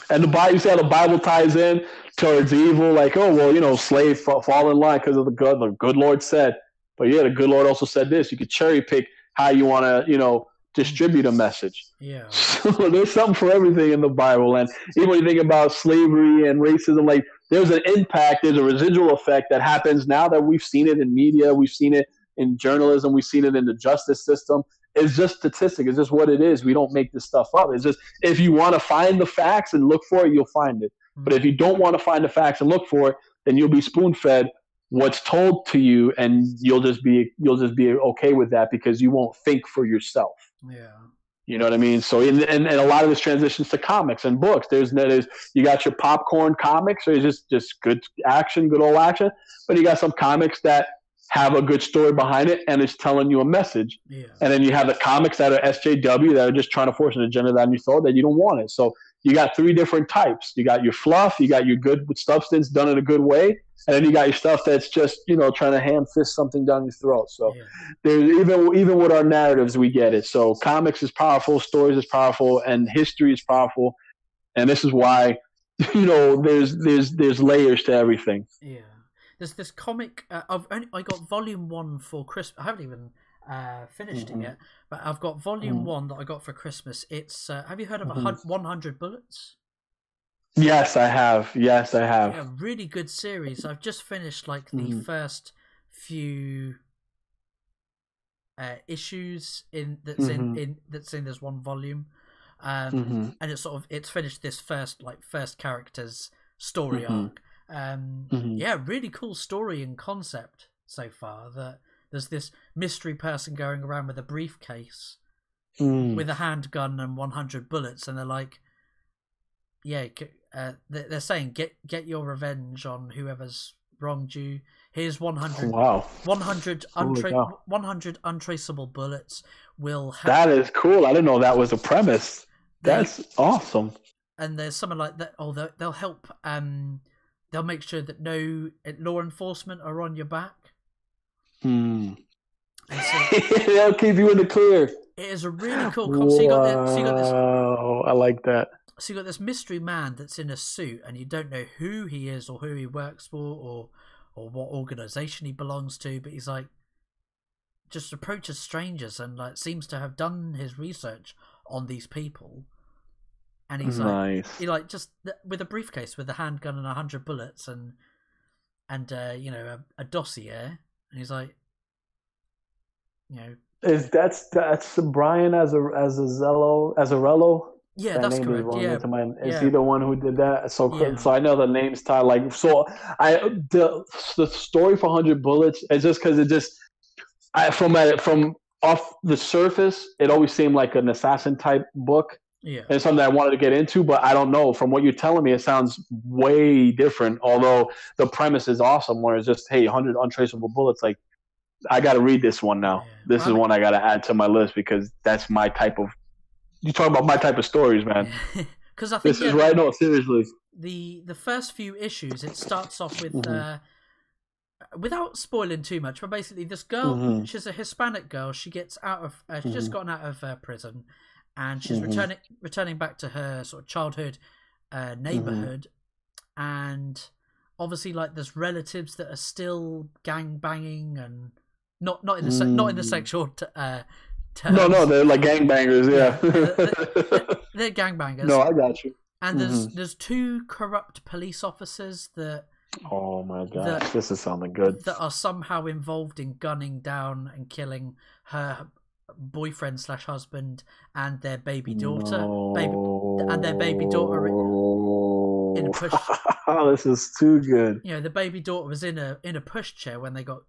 And you see how the Bible ties in towards evil, like, oh, well, you know, slave fall in line because of the good Lord said. But yeah, the good Lord also said this. You could cherry pick how you want to, you know, distribute a message. Yeah. So there's something for everything in the Bible. And even when you think about slavery and racism, like, there's an impact, there's a residual effect that happens now that we've seen it in media, we've seen it in journalism, we've seen it in the justice system. It's just statistic. It's just what it is. We don't make this stuff up. It's just, if you want to find the facts and look for it, you'll find it. But if you don't want to find the facts and look for it, then you'll be spoon-fed what's told to you, and you'll just be okay with that because you won't think for yourself. Yeah. You know what I mean? So, and a lot of this transitions to comics and books. There's you got your popcorn comics, or it's just good action, good old action. But you got some comics that have a good story behind it and it's telling you a message. Yeah. And then you have the comics that are SJW that are just trying to force an agenda down your throat that you don't want it. So you got three different types. You got your fluff, you got your good substance done in a good way, and then you got your stuff that's just, you know, trying to ham fist something down your throat. So there's even with our narratives, we get it. So comics is powerful, stories is powerful, and history is powerful. And this is why, you know, there's layers to everything. Yeah. There's this comic. I got volume 1 for Christmas. I haven't even finished it yet, but I've got volume 1 that I got for Christmas. It's have you heard of 100 Bullets? Yes, I have. Yes, I have. Yeah, really good series. I've just finished like the first few issues in that's Mm-hmm. in that's in this one volume, Mm-hmm. and it's finished this first character's story Mm-hmm. arc. Mm-hmm. Yeah, really cool story and concept so far. That there's this mystery person going around with a briefcase Mm. with a handgun and 100 bullets, and they're like, yeah, they're saying get your revenge on whoever's wronged you. Here's 100 Wow. 100 Holy cow. 100 untraceable bullets will help. That is cool. I didn't know that was a premise. They That's awesome. and there's someone like that. Oh, they'll help. They'll make sure that no law enforcement are on your back. Hmm. And so They'll keep you in the clear. it is a really cool concept. So you got this. I like that. So you got this mystery man that's in a suit, and you don't know who he is or who he works for or what organization he belongs to. But he's like, just approaches strangers and like seems to have done his research on these people. And he's nice. like, he like just with a briefcase with a handgun and 100 bullets and you know a dossier, and he's like, you know, That's Brian Azzarello? yeah, That that's name is correct. wrong Yeah, into mine. Is yeah, he the one who did that? So yeah, so I know the name's tied. Like so, the story for 100 Bullets is just because it just from off the surface it always seemed like an assassin type book. yeah. And it's something I wanted to get into, but I don't know. From what you're telling me, it sounds way different. Although the premise is awesome, where it's just, hey, 100 untraceable bullets. Like, I got to read this one now. Yeah. This is one I got to add to my list because that's my type of. You talk about my type of stories, man. Because I think This is right. No, seriously. The first few issues, it starts off with without spoiling too much, but basically this girl, she's a Hispanic girl. She gets out of she's just gotten out of prison, and she's returning back to her sort of childhood neighborhood, and obviously like there's relatives that are still gang banging and not in the sexual terms. No, they're like gangbangers. Yeah, they're gangbangers. No, I got you. And there's two corrupt police officers that. Oh my gosh, this is sounding good. That are somehow involved in gunning down and killing her boyfriend / husband and their baby daughter. Their baby daughter in a push. This is too good. You know, the baby daughter was in a pushchair when they got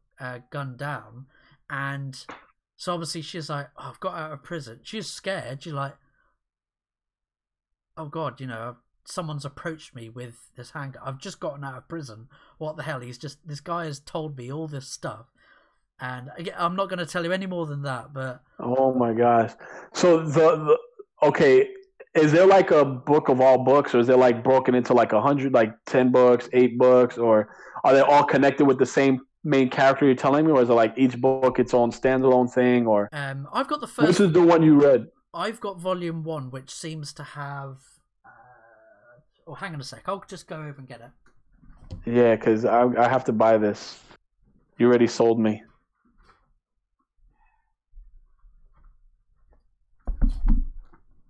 gunned down, and so obviously she's like, oh, I've got out of prison. She's scared. She's like, oh God, you know, someone's approached me with this handgun. I've just gotten out of prison. What the hell? This guy has told me all this stuff, and I'm not going to tell you any more than that. But oh my gosh! So okay, is there like a book of all books, or is it like broken into like 100, like 10 books, 8 books, or are they all connected with the same main character you're telling me, or is it like each book its own standalone thing? Or I've got the first. This is the one you read. I've got volume 1, which seems to have. Oh, hang on a sec. I'll just go over and get it. Yeah, because I have to buy this. You already sold me.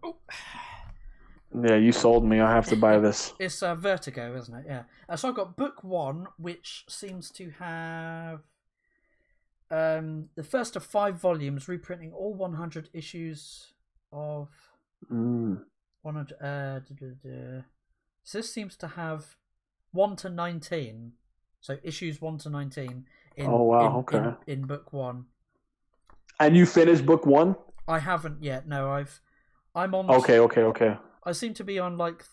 Oh. Yeah, you sold me. I have to buy this. It's Vertigo, isn't it? Yeah. So I've got book 1, which seems to have the first of 5 volumes, reprinting all 100 issues of 100. So this seems to have 1 to 19. So issues 1 to 19 in book 1. And you finished book 1? I haven't yet. No, I'm on. Okay. I seem to be on like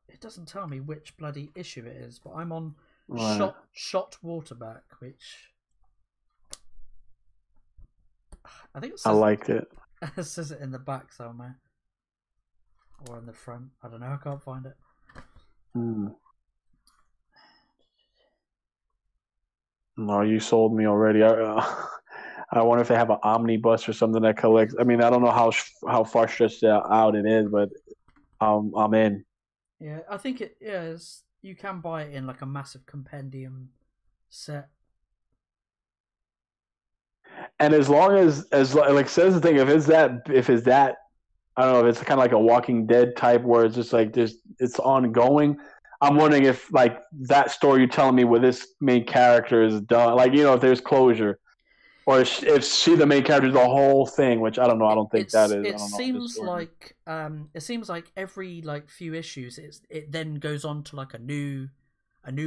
it doesn't tell me which bloody issue it is, but I'm on Shot Waterback, which I think it says, I liked it. It says it in the back somewhere. Or in the front. I don't know, I can't find it. No, you sold me already. I wonder if they have an omnibus or something that collects. I mean, I don't know how far stretched out it is, but I'm in. Yeah, I think it is. You can buy it in like a massive compendium set. And as long as like says the thing, if it's that I don't know if it's kind of like a Walking Dead type where it's just like it's ongoing. I'm wondering if like that story you're telling me with this main character is done, like if there's closure, or if she the main character is the whole thing, which I don't know. I don't think that is. I It don't know what this seems story is. like every like few issues it then goes on to like a new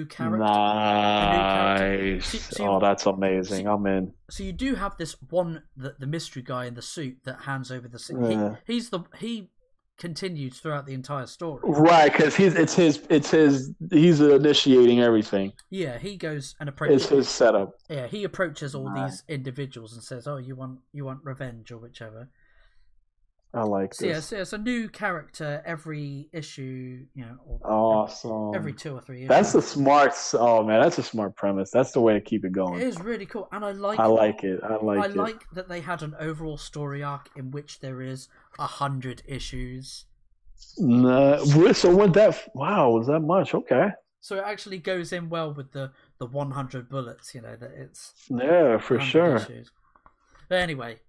character. Nice. So That's amazing. I'm in. So you do have this one the mystery guy in the suit that hands over the suit. Yeah. He continues throughout the entire story. Right, because he's initiating everything. Yeah, he goes and approaches. It's his setup. Yeah, he approaches all these individuals and says, "Oh, you want revenge or whichever." I like this. Yeah, so it's a new character every issue, awesome. Every 2 or 3 issues. That's a smart. Oh man, that's a smart premise. That's the way to keep it going. It is really cool, and I like it. I like that they had an overall story arc in which there is 100 issues. So when that was that much? Okay. So it actually goes in well with the 100 bullets. That it's for sure. Issues. But anyway.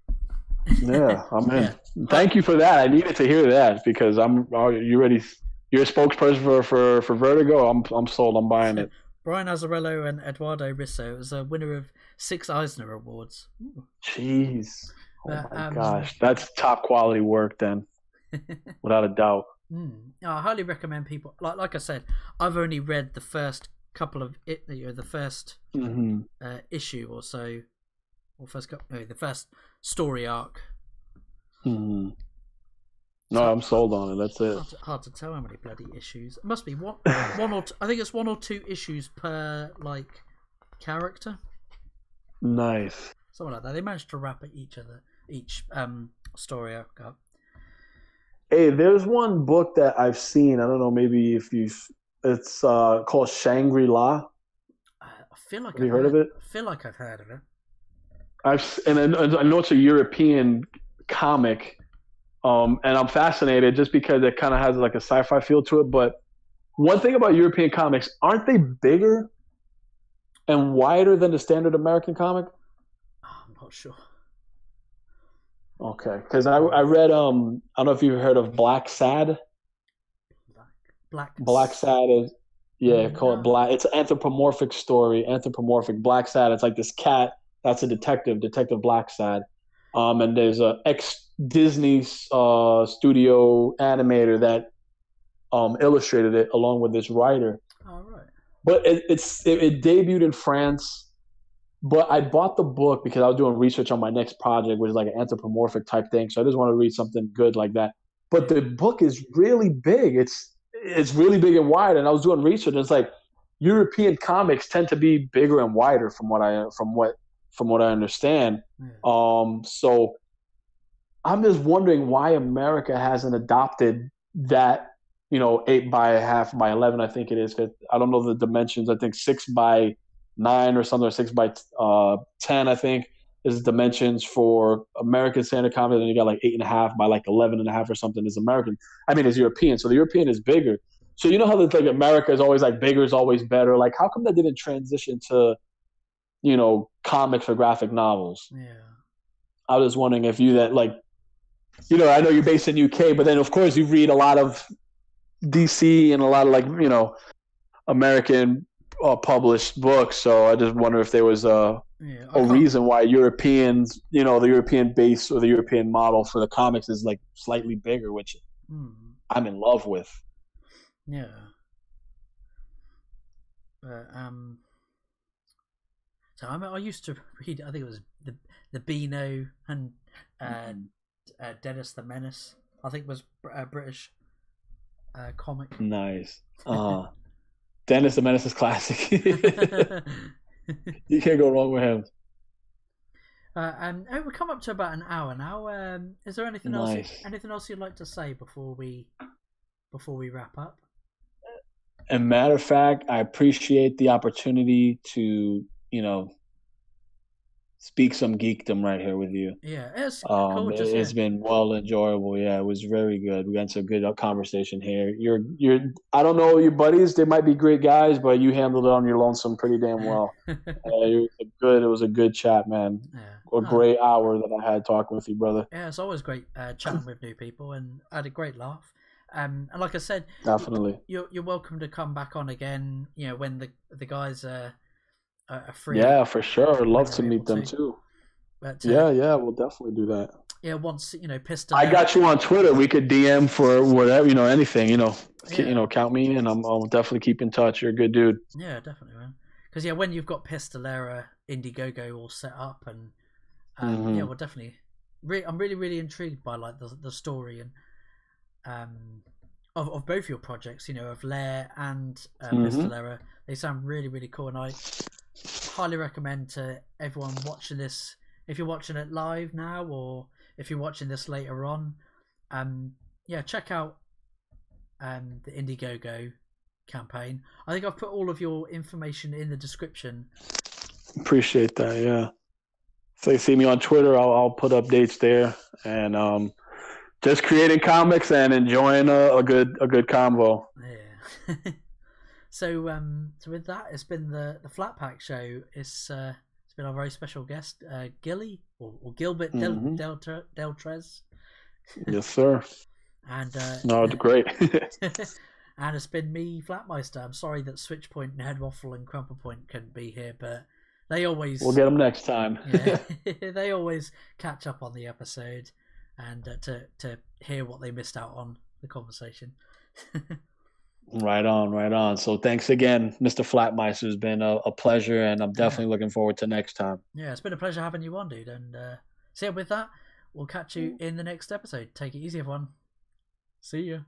Yeah, I'm in. Yeah. Thank you for that. I needed to hear that because you ready? You're a spokesperson for Vertigo. I'm sold. I'm buying it. Brian Azzarello and Eduardo Risso was a winner of 6 Eisner Awards. Ooh. Jeez. Oh my gosh. That's top quality work then. Without a doubt. I highly recommend people. Like I said, I've only read the first couple of the first issue or so. Or the first story arc. Mm-hmm. No, I'm sold on it. That's it. Hard to tell how many bloody issues. It must be one or two, I think it's 1 or 2 issues per character. Nice. Something like that. They managed to wrap each story arc up. Hey, there's one book that I've seen. I don't know, maybe if it's called Shangri-La. I feel like Have you heard of it? I feel like I've heard of it. I know it's a European comic, and I'm fascinated just because it kind of has like a sci-fi feel to it. But one thing about European comics, aren't they bigger and wider than the standard American comic? I'm not sure. Okay, because I read I don't know if you've heard of Black Sad. Black Sad is called Black. It's an anthropomorphic story. Black Sad. It's like this cat. That's a detective Black Sad. And there's a ex-Disney studio animator that illustrated it along with this writer. All right. But it debuted in France. But I bought the book because I was doing research on my next project, which is like an anthropomorphic type thing. So I just want to read something good like that. But the book is really big. It's really big and wide. And I was doing research, and it's like European comics tend to be bigger and wider from what I understand. So I'm just wondering why America hasn't adopted that, 8 by a half by 11, I think it is. Cause I don't know the dimensions. I think 6 by 9 or something, or 6 by 10, I think is the dimensions for American standard comics. And you got like 8.5 by like 11.5 or something is American. I mean, it's European. So the European is bigger. So you know how like America is always like bigger is always better. Like how come that didn't transition to, comics or graphic novels? Yeah. I was wondering if I know you're based in UK, but then of course you read a lot of DC and a lot of American published books. So I just wonder if there was a reason why Europeans, the European base or the European model for the comics is like slightly bigger, which I'm in love with. Yeah. So I used to read. I think it was the Beano and Dennis the Menace. I think it was a British comic. Nice. Dennis the Menace is classic. You can't go wrong with him. We come up to about an hour now. Is there anything else? Anything else you'd like to say before we wrap up? As a matter of fact, I appreciate the opportunity to speak some geekdom right here with you. Yeah, it's cool. It's been well enjoyable. Yeah, it was very good. We got some good conversation here. I don't know your buddies; they might be great guys, but you handled it on your lonesome pretty damn well. It was a good chat, man. Yeah. A great hour that I had talking with you, brother. Yeah, it's always great chatting with new people, and I had a great laugh. And like I said, definitely, you're welcome to come back on again. You know, when the guys are free. Yeah, for sure. I'd love to meet them too. But, yeah, we'll definitely do that. Yeah, once Pistolera. I got you on Twitter. We could DM for whatever, anything. Count me in. I'll definitely keep in touch. You're a good dude. Yeah, definitely, man. Because when you've got Pistolera, Indiegogo all set up, and we'll definitely. I'm really, really intrigued by like the story and of both your projects. Of LAIR and Pistolera. They sound really, really cool, and I highly recommend to everyone watching this. If you're watching it live now, or if you're watching this later on, check out the Indiegogo campaign. I think I've put all of your information in the description. Appreciate that. Yeah. So you see me on Twitter, I'll put updates there, and just creating comics and enjoying a good convo. Yeah. So with that, it's been the Flat Pack Show. It's been our very special guest, Gilly or Gilbert Deltrez. Yes, sir. And no, it's great. And it's been me, Flatmeister. I'm sorry that Switchpoint and Head Waffle and Crumple Point couldn't be here, but they always. We'll get them next time. They always catch up on the episode and to hear what they missed out on the conversation. Right on. So thanks again, Mr. Flatmeister. It's been a pleasure, and I'm definitely looking forward to next time. Yeah, it's been a pleasure having you on, dude. And so with that, we'll catch you in the next episode. Take it easy, everyone. See ya.